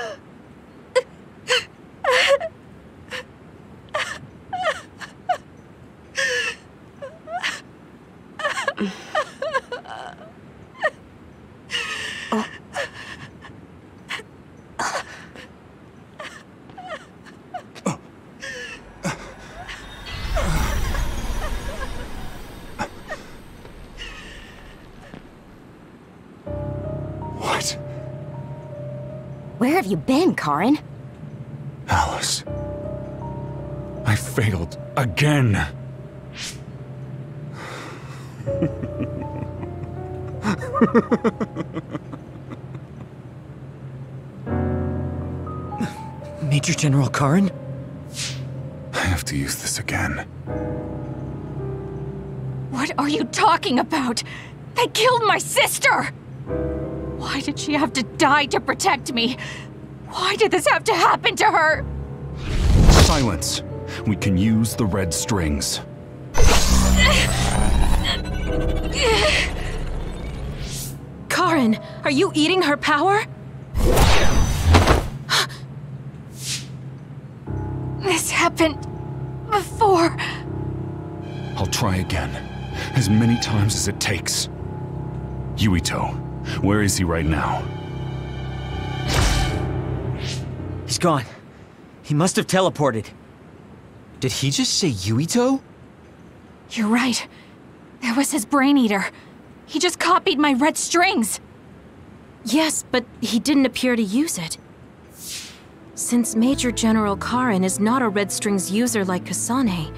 Where have you been, Karin? Alice. I failed again. Major General Karin? I have to use this again. What are you talking about? They killed my sister! Why did she have to die to protect me? Why did this have to happen to her? Silence. We can use the red strings. Karin, are you eating her power? This happened before. I'll try again. As many times as it takes. Yuito, where is he right now? He's gone. He must have teleported. Did he just say Yuito? You're right. There was his brain eater. He just copied my red strings. Yes, but he didn't appear to use it. Since Major General Karin is not a red strings user like Kasane,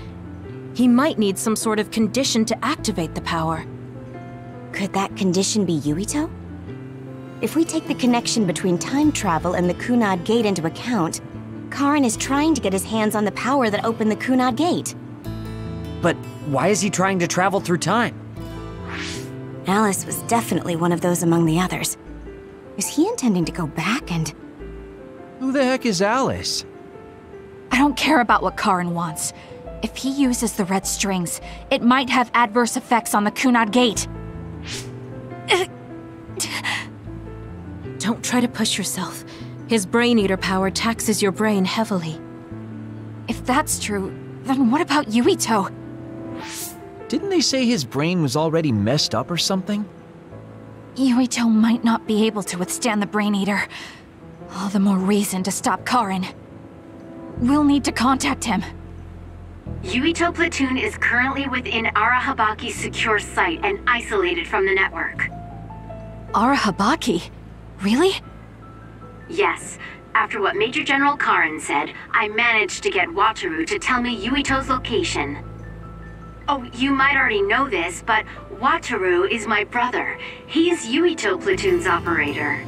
he might need some sort of condition to activate the power. Could that condition be Yuito? If we take the connection between time travel and the Kunad Gate into account, Karin is trying to get his hands on the power that opened the Kunad Gate. But why is he trying to travel through time? Alice was definitely one of those among the others. Is he intending to go back and... Who the heck is Alice? I don't care about what Karin wants. If he uses the red strings, it might have adverse effects on the Kunad Gate. Don't try to push yourself. His brain eater power taxes your brain heavily. If that's true, then what about Yuito? Didn't they say his brain was already messed up or something? Yuito might not be able to withstand the brain eater. All the more reason to stop Karin. We'll need to contact him. Yuito Platoon is currently within Arahabaki's secure site and isolated from the network. Arahabaki? Really? Yes. After what Major General Karin said, I managed to get Wataru to tell me Yuito's location. Oh, you might already know this, but Wataru is my brother. He's Yuito Platoon's operator.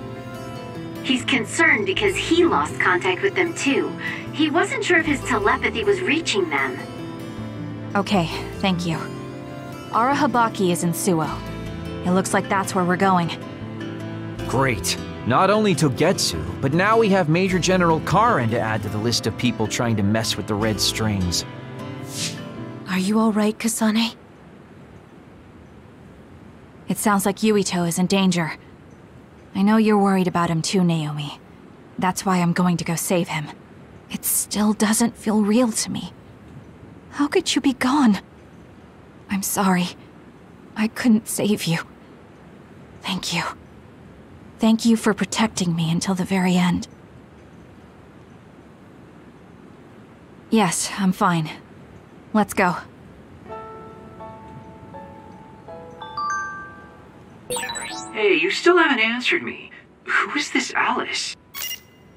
He's concerned because he lost contact with them too. He wasn't sure if his telepathy was reaching them. Okay, thank you. Arahabaki is in Suo. It looks like that's where we're going. Great. Not only Togetsu, but now we have Major General Karin to add to the list of people trying to mess with the red strings. Are you all right, Kasane? It sounds like Yuito is in danger. I know you're worried about him too, Naomi. That's why I'm going to go save him. It still doesn't feel real to me. How could you be gone? I'm sorry. I couldn't save you. Thank you. Thank you for protecting me until the very end. Yes, I'm fine. Let's go. Hey, you still haven't answered me. Who is this Alice?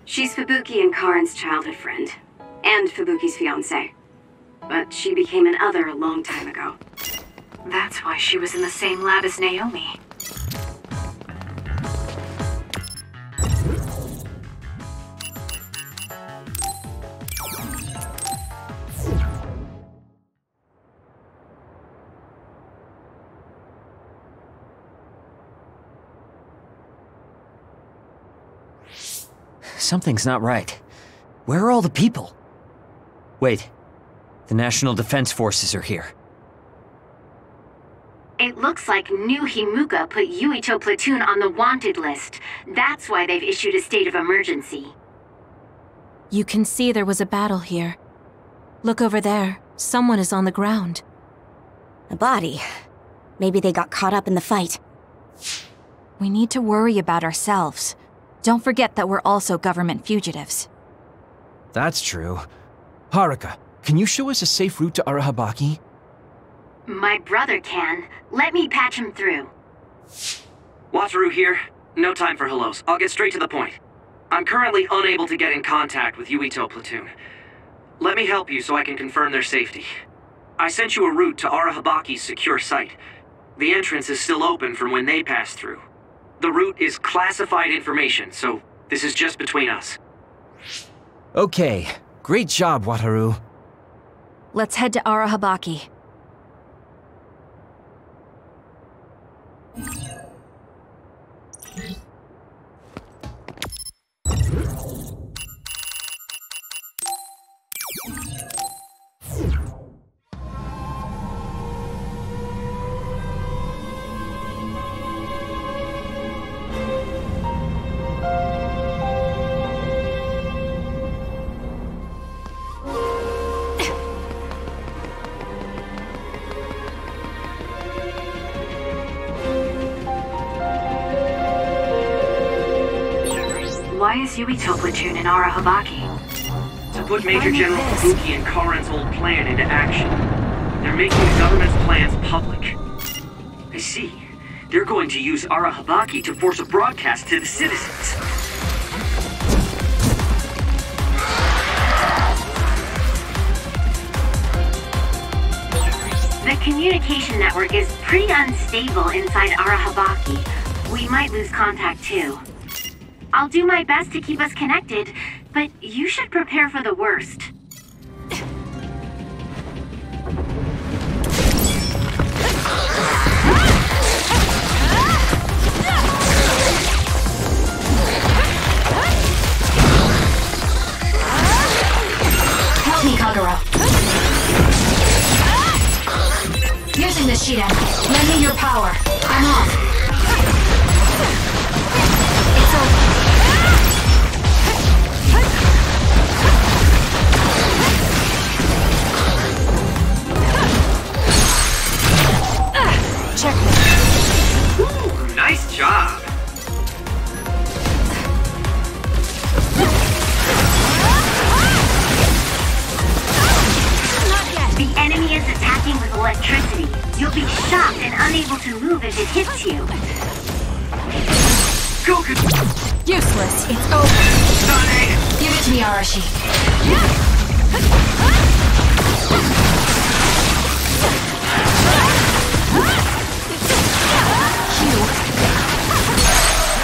She's Fubuki and Karin's childhood friend, and Fubuki's fiancé. But she became an other a long time ago. That's why she was in the same lab as Naomi. Something's not right. Where are all the people? Wait. The National Defense Forces are here. It looks like New Himuka put Yuito Platoon on the wanted list. That's why they've issued a state of emergency. You can see there was a battle here. Look over there. Someone is on the ground. A body. Maybe they got caught up in the fight. We need to worry about ourselves. Don't forget that we're also government fugitives. That's true. Haruka, can you show us a safe route to Arahabaki? My brother can. Let me patch him through. Wataru here. No time for hellos. I'll get straight to the point. I'm currently unable to get in contact with Yuito Platoon. Let me help you so I can confirm their safety. I sent you a route to Arahabaki's secure site. The entrance is still open from when they passed through. The route is classified information, so this is just between us. Okay. Great job, Wataru. Let's head to Arahabaki. Why is Yuito Platoon in Arahabaki? To put Major General Kabuki and Karen's old plan into action. They're making the government's plans public. I see. They're going to use Arahabaki to force a broadcast to the citizens. The communication network is pretty unstable inside Arahabaki. We might lose contact too. I'll do my best to keep us connected, but you should prepare for the worst. Help me, Kagura. Using the Shiden. Lend me your power. I'm off. It's over. Checkmate. Ooh, nice job. The enemy is attacking with electricity. You'll be shocked and unable to move if it hits you. Go, Useless. It's over. Kasane! Give it to me, Arashi.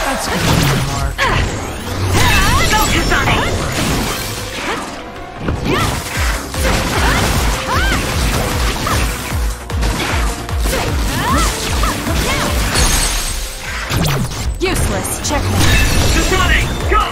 That's good, Mark. Go, Kasane! Useless. Checkmate. Kasane, go!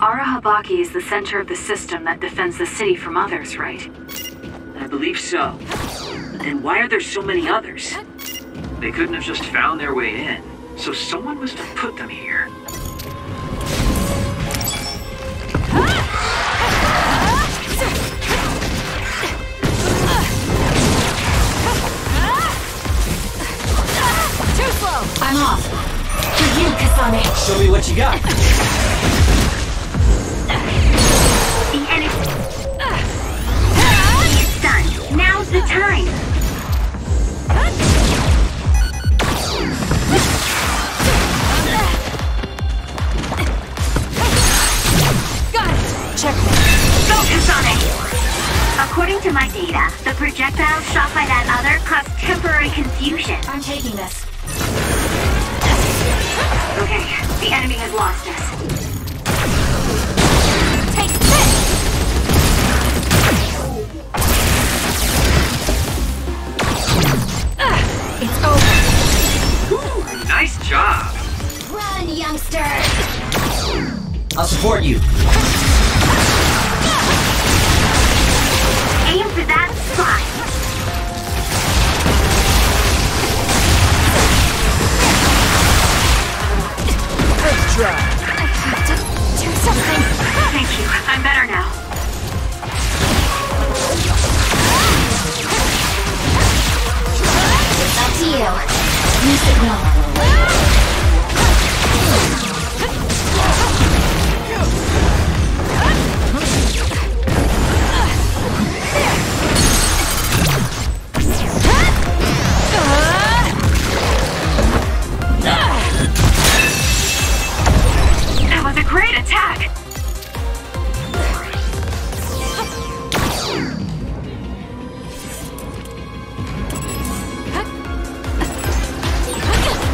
Arahabaki is the center of the system that defends the city from others, right? I believe so. Then why are there so many others? They couldn't have just found their way in, so someone must have put them here. Too slow. I'm off. For you, Kasane. Show me what you got. The enemy... It's done. Now's the time. Got it. Checkmate. Go, Kasane! According to my data, the projectile shot by that other caused temporary confusion. I'm taking this. Okay, the enemy has lost us. Take this! It's over. Ooh, nice job. Run, youngster! I'll support you. Aim for that spot. Let's try. I have to do something. Thank you. I'm better now. It's up to you. New signal. That was a great attack.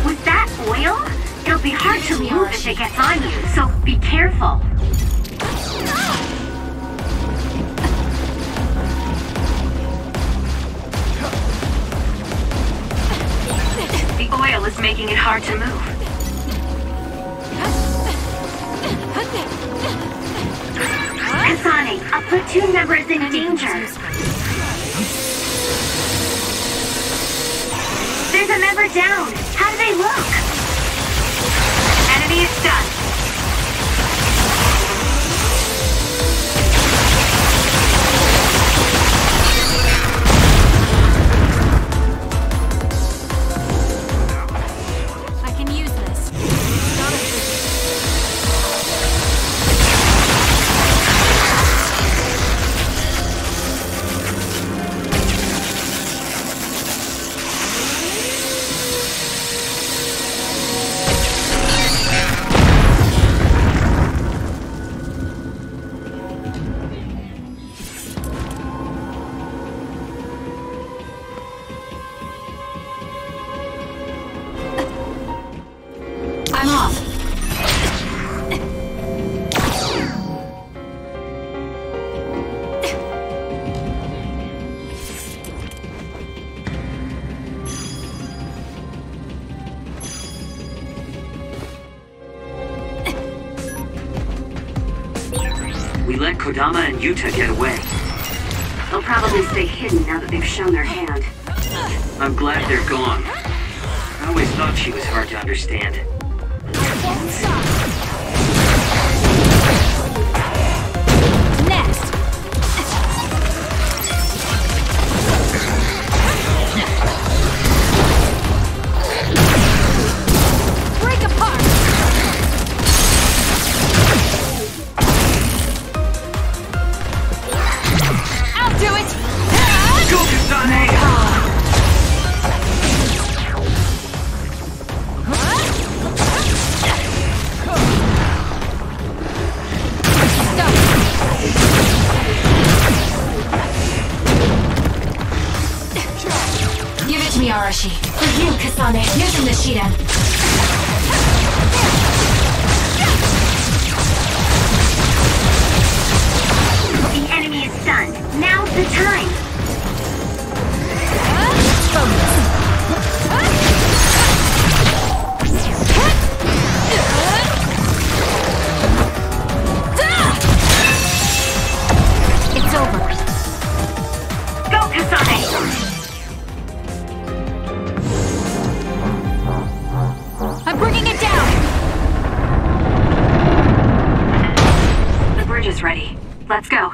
With that oil, it'll be hard to move if it gets on you, so be careful. The oil is making it hard to move. Kasane, a platoon member is in danger. There's a member down. How do they look? Enemy is done. off! We let Kodama and Yuta get away. They'll probably stay hidden now that they've shown their hand. I'm glad they're gone. I always thought she was hard to understand. Next! Break apart! I'll do it! Go, Kasane! Give it to me, Arashi. For you, Kasane. Using the Shiden. The enemy is stunned. Now's the time. It's over. Go, Kasane! I'm bringing it down! The bridge is ready. Let's go.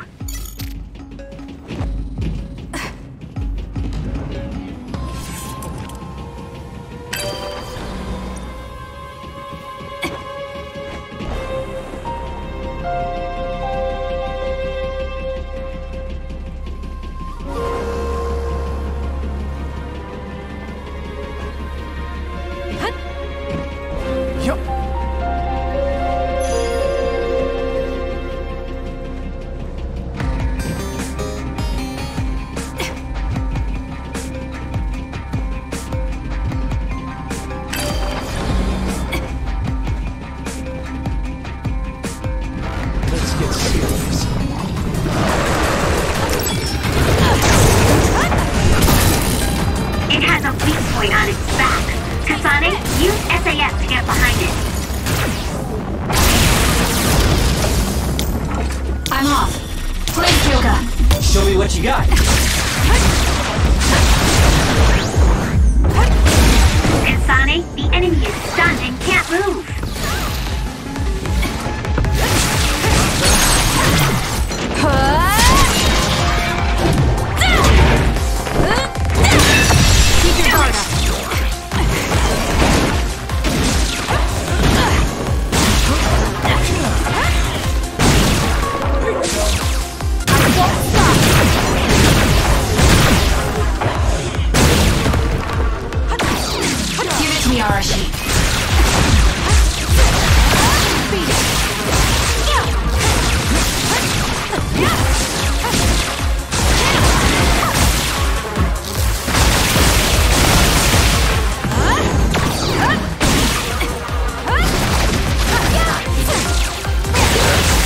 It has a weak point on its back. Kasane, use SAS to get behind it. I'm off. Please, Kyoka. Show me what you got. Kasane, the enemy is stunned and can't move. Keep your guard up. Give it to me, Arashi. Beat it.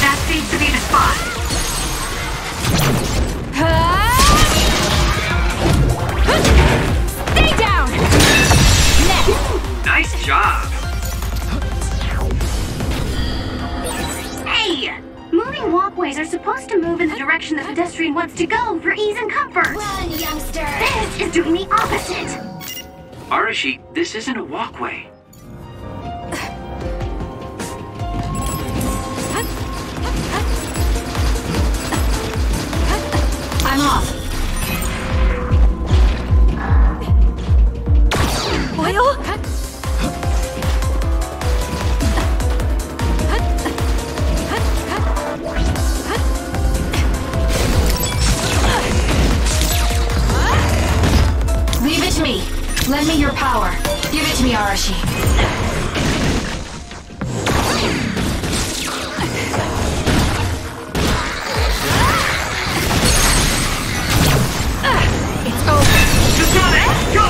That seems to be the spot. Stay down! Next! Nice job! Hey! Moving walkways are supposed to move in the direction the pedestrian wants to go for ease and comfort. Run, youngster! This is doing the opposite. Arashi, this isn't a walkway. I'm off. Oil? Leave it to me. Lend me your power. Give it to me, Arashi. It's over. Kasane, go!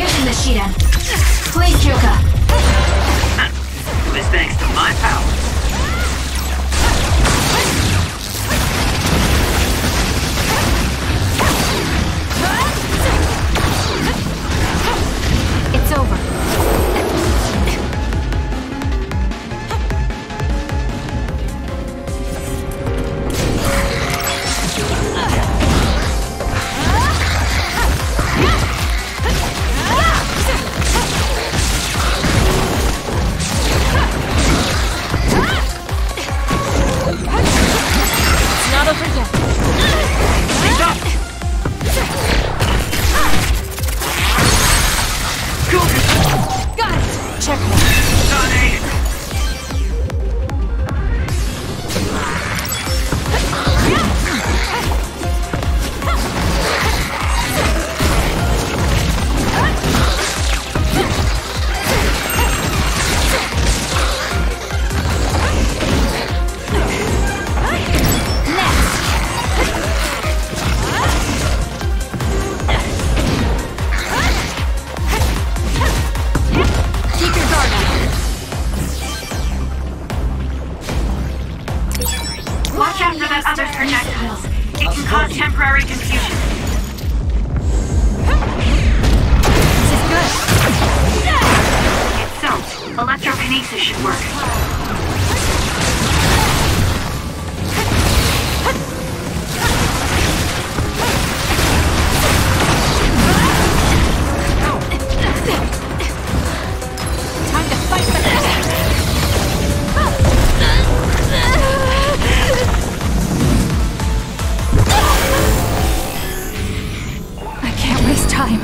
Using the Shiden. Please, Kyoka. This thanks to my power. It's over. Not over yet. Got it. Checkmate. Watch out for that other's projectiles. It can cause temporary confusion. This is good. It's soaked. Electrokinesis should work. Time to fight for this. I can't waste time.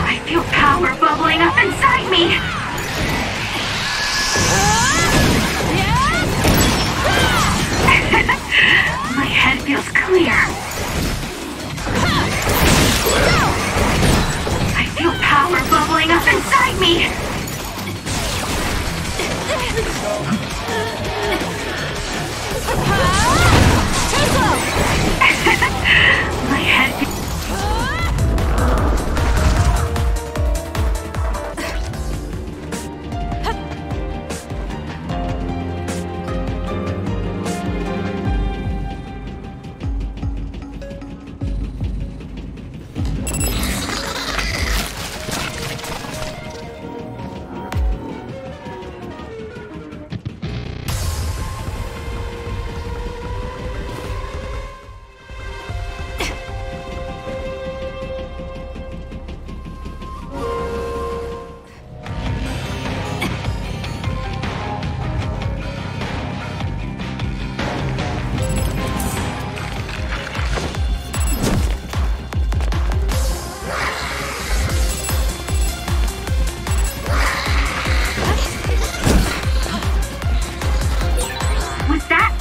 I feel power bubbling up inside me. My head feels clear. I feel power bubbling up inside me. My head.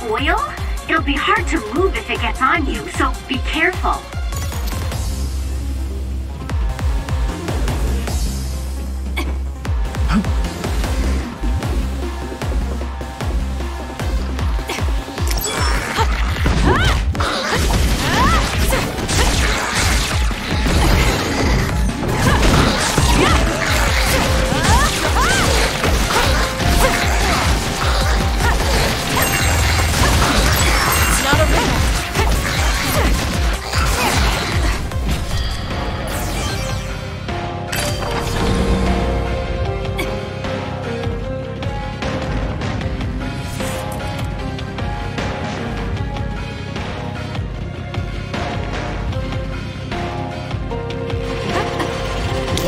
Oil? It'll be hard to move if it gets on you, so be careful.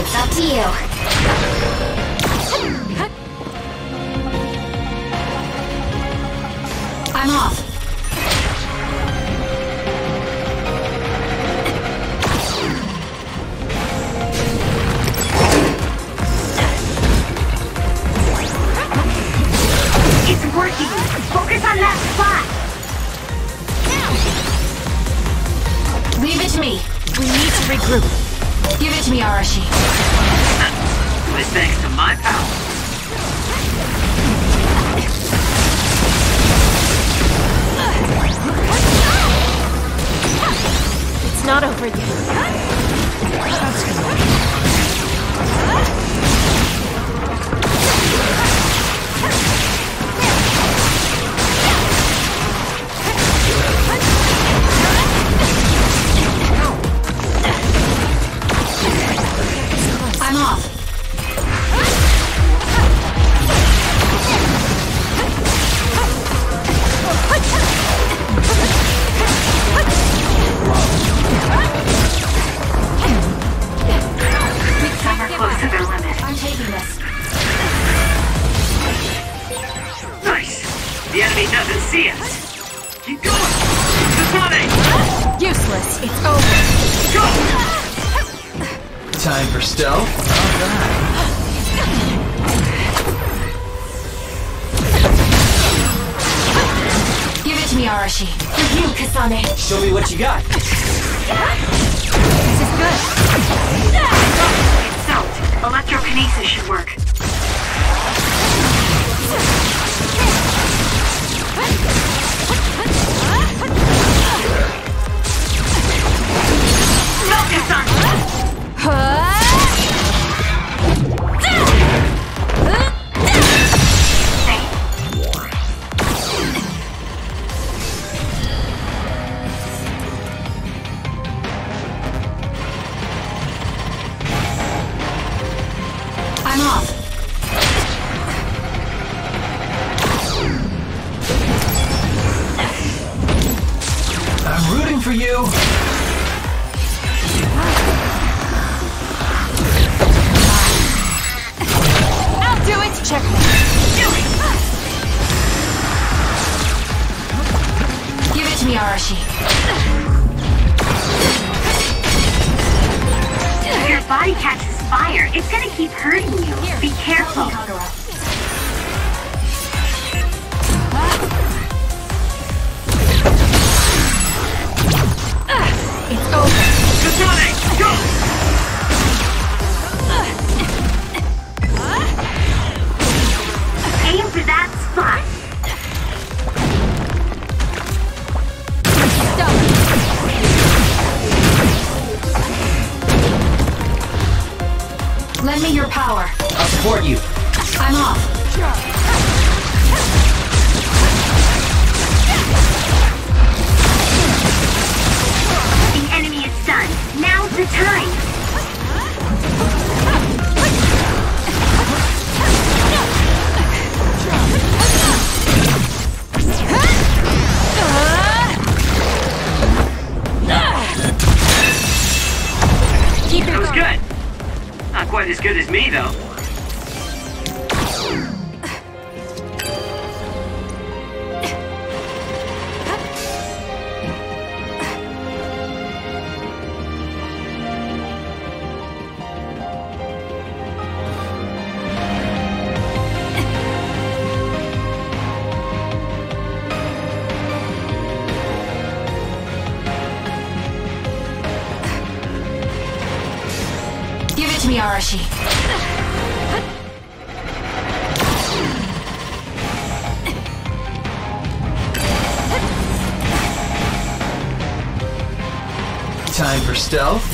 It's up to you. I'm off. It's working. Focus on that spot. Leave it to me. We need to regroup. Give it to me, Arashi. This thanks to my power. It's not over yet. I'm off. Some are close to their limit. I'm taking this. Nice! The enemy doesn't see us! Keep going! Kasane! Useless. It's over. Go! Time for stealth? Give it to me, Arashi. For you, Kasane. Show me what you got. This is good. It's soaked. Electrokinesis should work. No, Kasane! I'm off. I'm rooting for you. I'll do it. Check me. Give it to me, Arashi. If your body catches fire, it's gonna keep hurting you. Be careful. It's over. Kasane, go! Aim for that spot. Lend me your power. I'll support you. I'm off. The enemy is stunned. Now's the time. That was good. Not quite as good as me, though. Give it to me, Arashi. Time for stealth?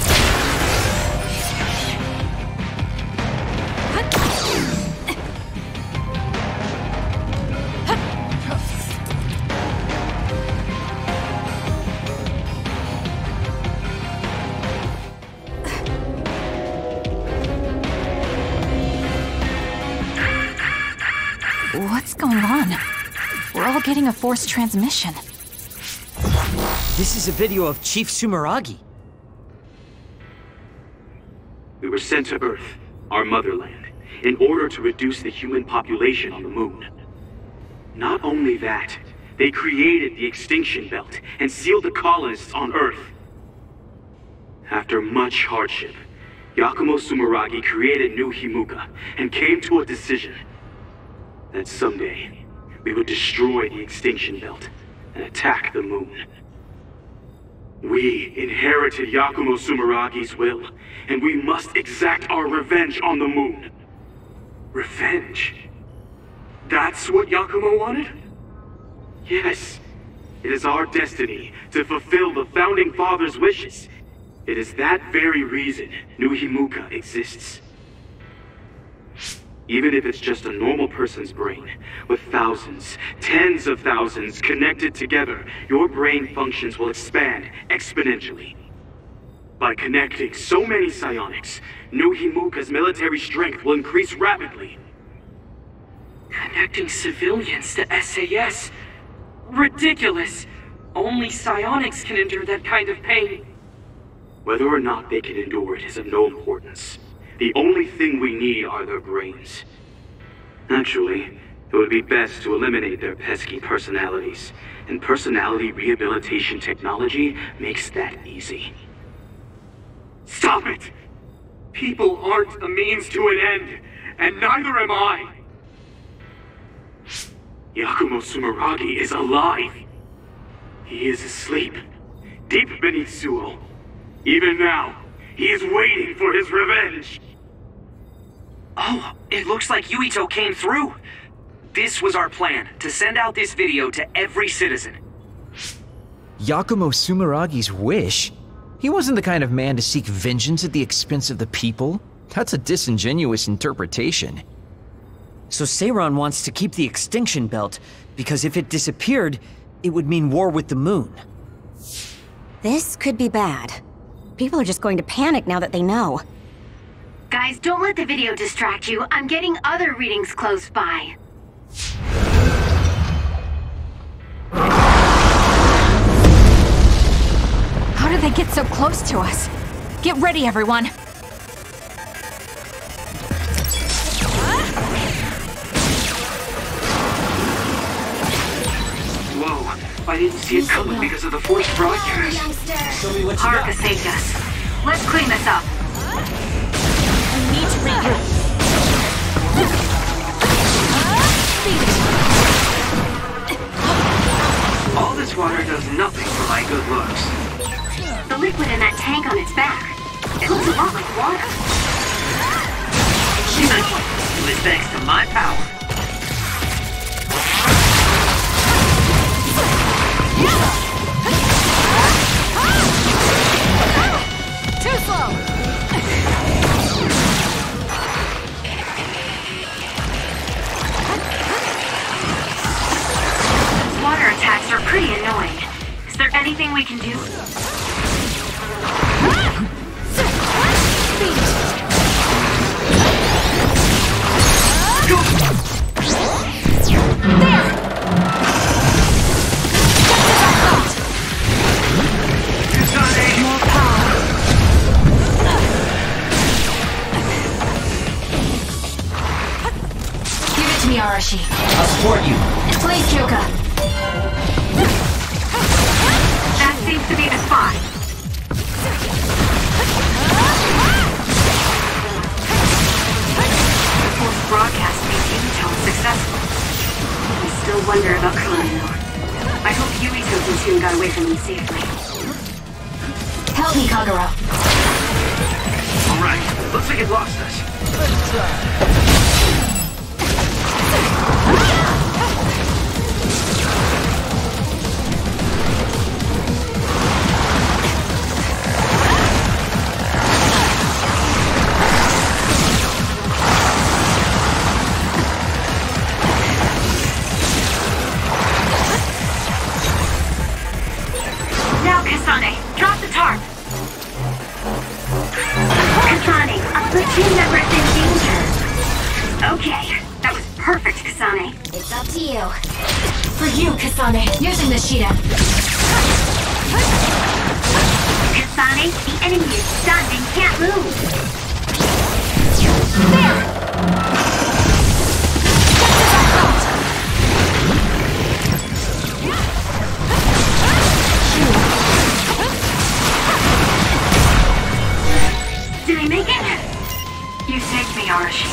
What's going on? We're all getting a forced transmission. This is a video of Chief Sumeragi. We were sent to Earth, our motherland, in order to reduce the human population on the moon. Not only that, they created the extinction belt and sealed the colonists on Earth. After much hardship, Yakumo Sumeragi created New Himuka and came to a decision that someday we would destroy the extinction belt and attack the moon. We inherited Yakumo Sumeragi's will, and we must exact our revenge on the moon. Revenge? That's what Yakumo wanted? Yes. It is our destiny to fulfill the Founding Father's wishes It is that very reason New Himuka exists. Even if it's just a normal person's brain, with thousands, tens of thousands connected together, your brain functions will expand exponentially. By connecting so many psionics, New Himuka's military strength will increase rapidly. Connecting civilians to SAS? Ridiculous! Only psionics can endure that kind of pain. Whether or not they can endure it is of no importance. The only thing we need are their brains. Actually, it would be best to eliminate their pesky personalities, and personality rehabilitation technology makes that easy. Stop it! People aren't a means to an end, and neither am I! Yakumo Sumeragi is alive! He is asleep, deep beneath Suo. Even now, he is waiting for his revenge! Oh, it looks like Yuito came through! This was our plan, to send out this video to every citizen. Yakumo Sumeragi's wish? He wasn't the kind of man to seek vengeance at the expense of the people. That's a disingenuous interpretation. So Seiran wants to keep the extinction belt, because if it disappeared, it would mean war with the moon. This could be bad. People are just going to panic now that they know. Guys, don't let the video distract you. I'm getting other readings close by. How did they get so close to us? Get ready, everyone. Whoa, I didn't see it coming because of the forced broadcast. Show me what you got. Haruka saved us. Let's clean this up. I need to regroup. All this water does nothing for my good looks. The liquid in that tank on its back. It looks a lot like water. It was thanks to my power. Too slow! Water attacks are pretty annoying. Is there anything we can do? Arashi. I'll support you. Please, Kyoka. That seems to be the spot. The forced broadcast made Yuito successful. I still wonder about Kanano. I hope Yuito Platoon got away from him safely. Help me, Kagura. Alright, looks like it lost us. Let's try. Now, Kasane, drop the tarp. Kasane, a platoon member is in danger. Okay, that was perfect, Kasane. It's up to you. For you, Kasane, using the Sheeta. Kasane, the enemy is stunned and can't move. There! Did I make it? You saved me, Arashi.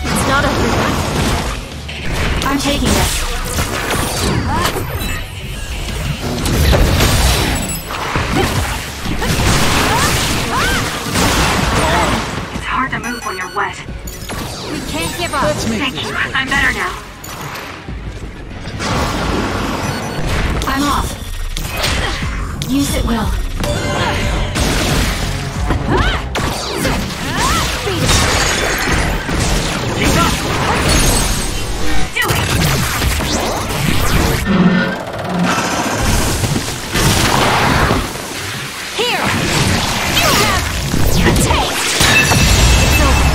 It's not over yet. I'm taking this. It's hard to move when you're wet. We can't give up. Thank you. I'm better now. Use it well. Keep up! Do it! Here! You have a taste! It's over.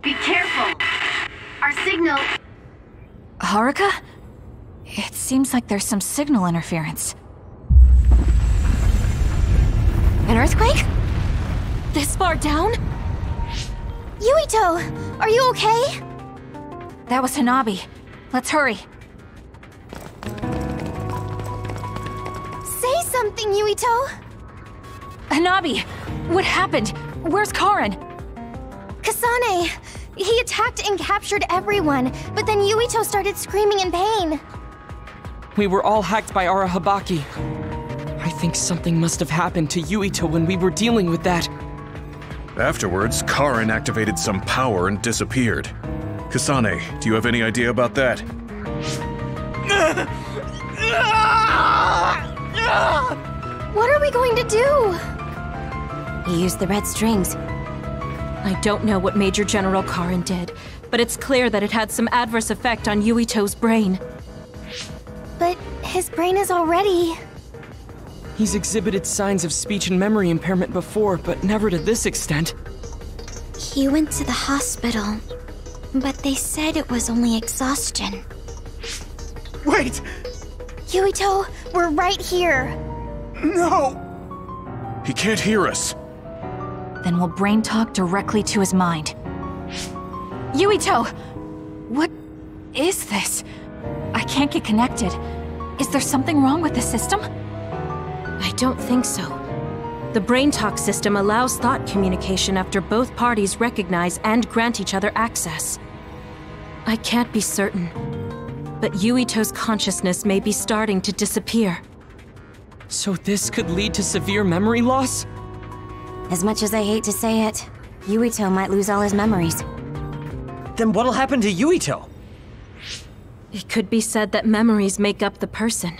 Be careful! Our signal... Haruka? It seems like there's some signal interference. An earthquake? This far down? Yuito, are you okay? That was Hanabi. Let's hurry. Say something, Yuito! Hanabi! What happened? Where's Karin? Kasane! He attacked and captured everyone, but then Yuito started screaming in pain. We were all hacked by Arahabaki. I think something must have happened to Yuito when we were dealing with that. Afterwards, Karin activated some power and disappeared. Kasane, do you have any idea about that? What are we going to do? He used the red strings. I don't know what Major General Karin did, but it's clear that it had some adverse effect on Yuito's brain. But his brain is already... He's exhibited signs of speech and memory impairment before, but never to this extent. He went to the hospital, but they said it was only exhaustion. Wait! Yuito, we're right here. No! He can't hear us. Then we'll brain talk directly to his mind. Yuito! What is this? I can't get connected. Is there something wrong with the system? I don't think so. The brain talk system allows thought communication after both parties recognize and grant each other access. I can't be certain, but Yuito's consciousness may be starting to disappear. So this could lead to severe memory loss? As much as I hate to say it, Yuito might lose all his memories. Then what'll happen to Yuito? It could be said that memories make up the person.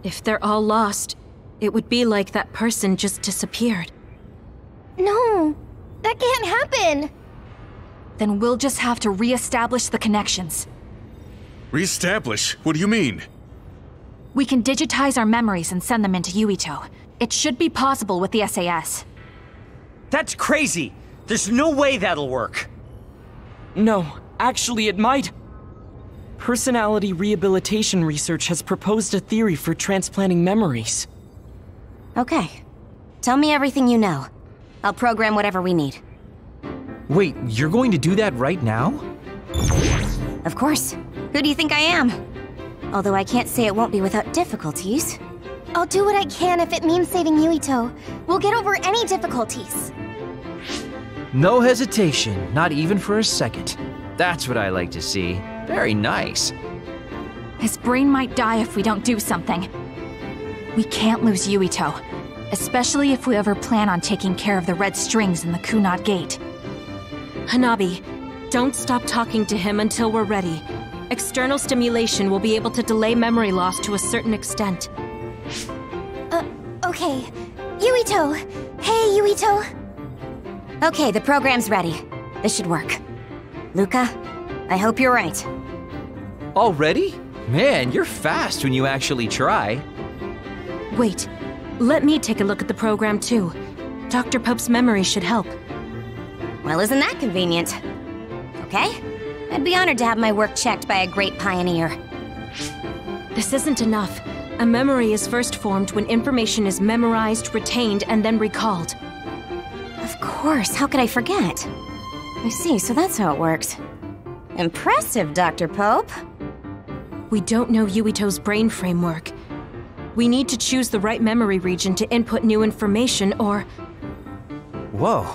If they're all lost, it would be like that person just disappeared. No, that can't happen. Then we'll just have to re-establish the connections. Re-establish? What do you mean? We can digitize our memories and send them into Yuito. It should be possible with the SAS. That's crazy! There's no way that'll work! No, actually it might. Personality rehabilitation research has proposed a theory for transplanting memories. Okay. Tell me everything you know. I'll program whatever we need. Wait, you're going to do that right now? Of course. Who do you think I am? Although I can't say it won't be without difficulties. I'll do what I can if it means saving Yuito. We'll get over any difficulties. No hesitation, not even for a second. That's what I like to see. Very nice. His brain might die if we don't do something. We can't lose Yuito, especially if we ever plan on taking care of the red strings in the Kunad Gate. Hanabi, don't stop talking to him until we're ready. External stimulation will be able to delay memory loss to a certain extent. Okay. Yuito! Hey, Yuito! Okay, the program's ready. This should work. Luca, I hope you're right. Already? Man, you're fast when you actually try. Wait, let me take a look at the program too. Dr. Pope's memory should help. Well, isn't that convenient? Okay? I'd be honored to have my work checked by a great pioneer. This isn't enough. A memory is first formed when information is memorized, retained, and then recalled. Of course, how could I forget? I see, so that's how it works. Impressive, Dr. Pope. We don't know Yuito's brain framework. We need to choose the right memory region to input new information, or... Whoa.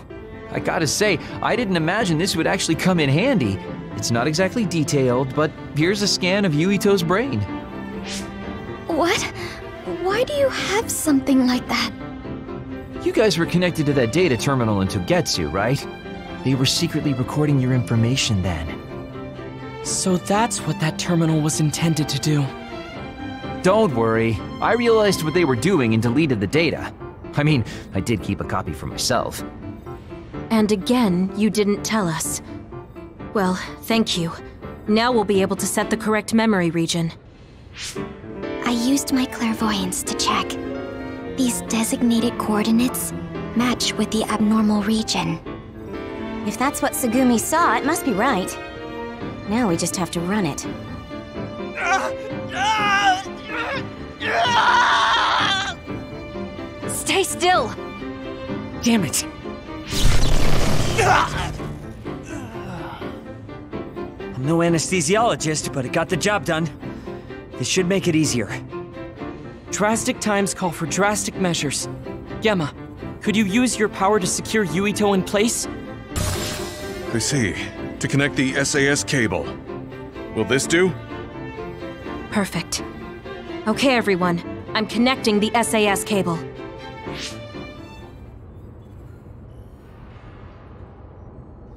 I gotta say, I didn't imagine this would actually come in handy. It's not exactly detailed, but here's a scan of Yuito's brain. What? Why do you have something like that? You guys were connected to that data terminal in Togetsu, right? They were secretly recording your information then. So that's what that terminal was intended to do. Don't worry, I realized what they were doing and deleted the data. I mean, I did keep a copy for myself. And again, you didn't tell us. Well, thank you. Now we'll be able to set the correct memory region. I used my clairvoyance to check. These designated coordinates match with the abnormal region. If that's what Tsugumi saw, it must be right. Now we just have to run it. Stay still! Damn it! I'm no anesthesiologist, but it got the job done. This should make it easier. Drastic times call for drastic measures. Gemma, could you use your power to secure Yuito in place? I see. To connect the SAS cable. Will this do? Perfect. Okay, everyone. I'm connecting the SAS cable.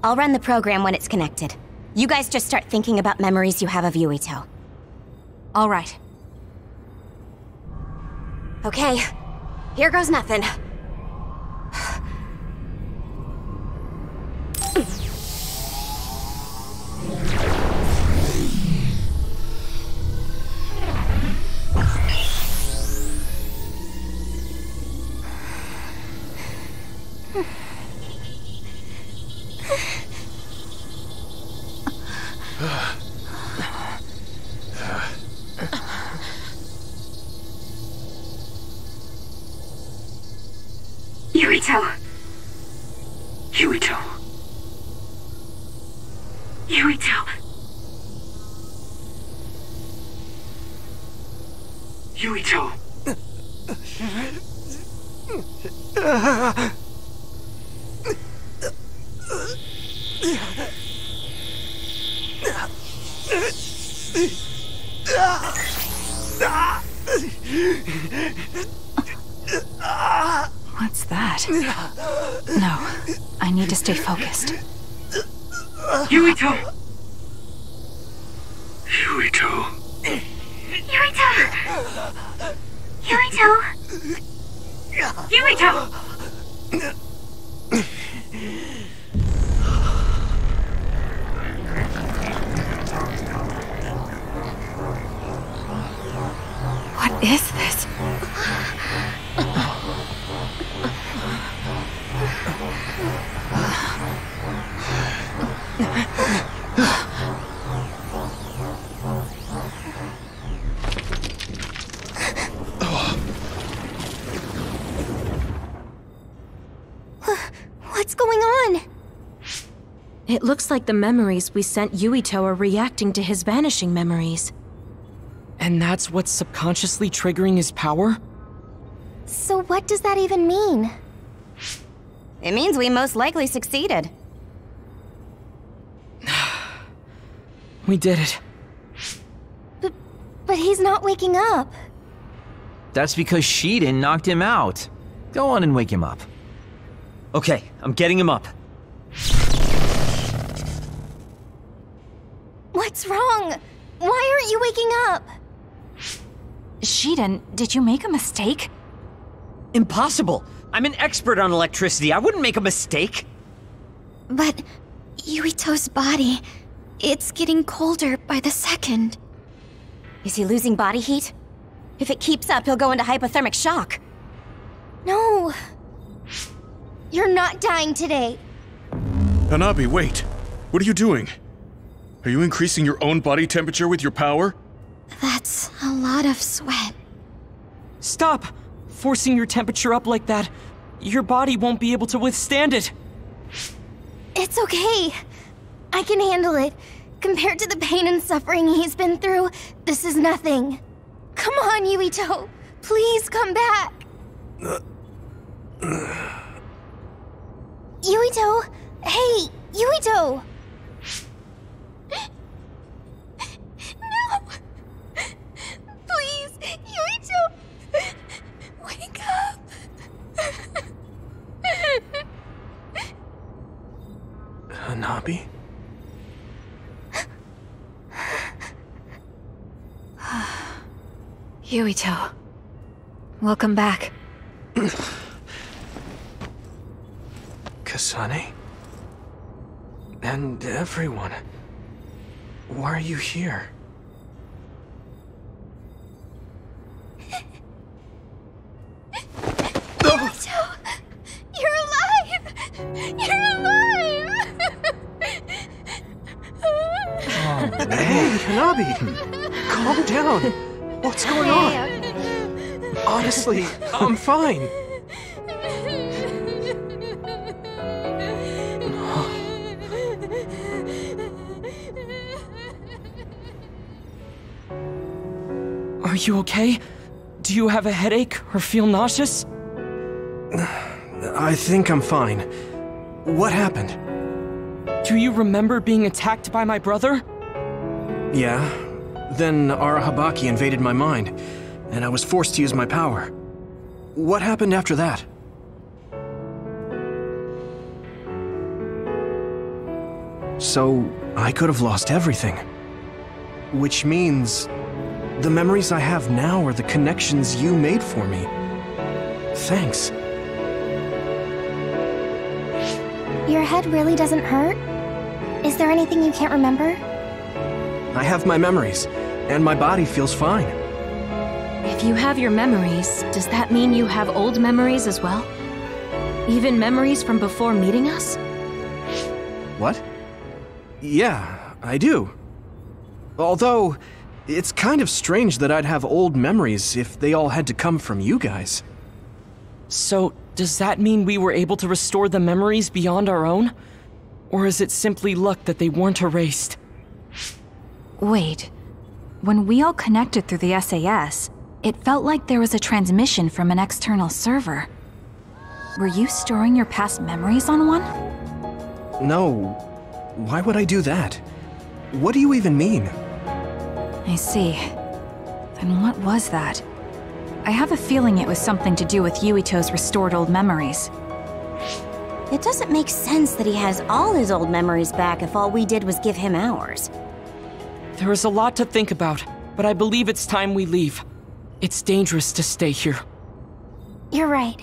I'll run the program when it's connected. You guys just start thinking about memories you have of Yuito. All right. Okay, here goes nothing. Yuito. Yuito. Yuito. Yuito. What's that? No, I need to stay focused. Yuito! Yuito. Yuito! Yuito! Yuito! What is this? What's going on? It looks like the memories we sent Yuito are reacting to his vanishing memories. And that's what's subconsciously triggering his power? So what does that even mean? It means we most likely succeeded. We did it. But he's not waking up. That's because Shiden knocked him out. Go on and wake him up. Okay, I'm getting him up. What's wrong? Why aren't you waking up? Shiden, did you make a mistake? Impossible! I'm an expert on electricity. I wouldn't make a mistake. But Yuito's body, it's getting colder by the second. Is he losing body heat? If it keeps up, he'll go into hypothermic shock. No. You're not dying today. Hanabi, wait. What are you doing? Are you increasing your own body temperature with your power? That's a lot of sweat. Stop! Forcing your temperature up like that. Your body won't be able to withstand it. It's okay. I can handle it. Compared to the pain and suffering he's been through, this is nothing. Come on, Yuito. Please come back. Yuito! Hey, Yuito! No! Please, Yuito! Wake up! Hanabi? Yuito. Welcome back. Kasane? And everyone. Why are you here? Yuito! You're alive! You're alive! Hey, Hanabi! Calm down! What's going on? Honestly, I'm fine. Are you okay? Do you have a headache or feel nauseous? I think I'm fine. What happened? Do you remember being attacked by my brother? Yeah. Then Arahabaki invaded my mind, and I was forced to use my power. What happened after that? So, I could have lost everything. Which means the memories I have now are the connections you made for me. Thanks. Your head really doesn't hurt? Is there anything you can't remember? I have my memories, and my body feels fine. If you have your memories, does that mean you have old memories as well? Even memories from before meeting us? What? Yeah, I do. Although, it's kind of strange that I'd have old memories if they all had to come from you guys. So, does that mean we were able to restore the memories beyond our own? Or is it simply luck that they weren't erased? Wait. When we all connected through the SAS, it felt like there was a transmission from an external server. Were you storing your past memories on one? No. Why would I do that? What do you even mean? I see. Then what was that? I have a feeling it was something to do with Yuito's restored old memories. It doesn't make sense that he has all his old memories back if all we did was give him ours. There is a lot to think about, but I believe it's time we leave. It's dangerous to stay here. You're right.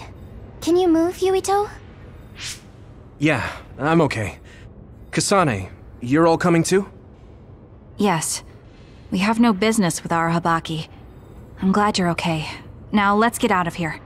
Can you move, Yuito? Yeah, I'm okay. Kasane, you're all coming too? Yes. We have no business with Arahabaki. I'm glad you're okay. Now let's get out of here.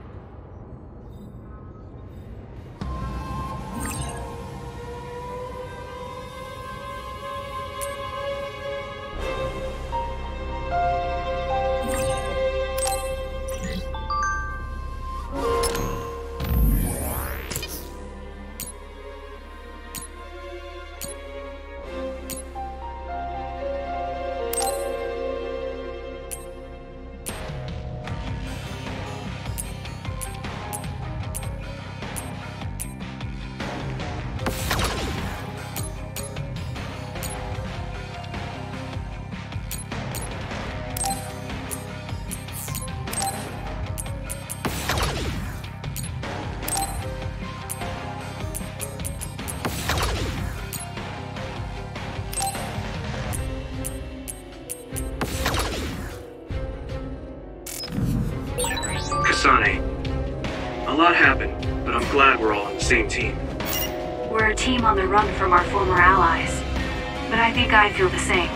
Kasane, a lot happened, but I'm glad we're all on the same team. We're a team on the run from our former allies, but I think I feel the same.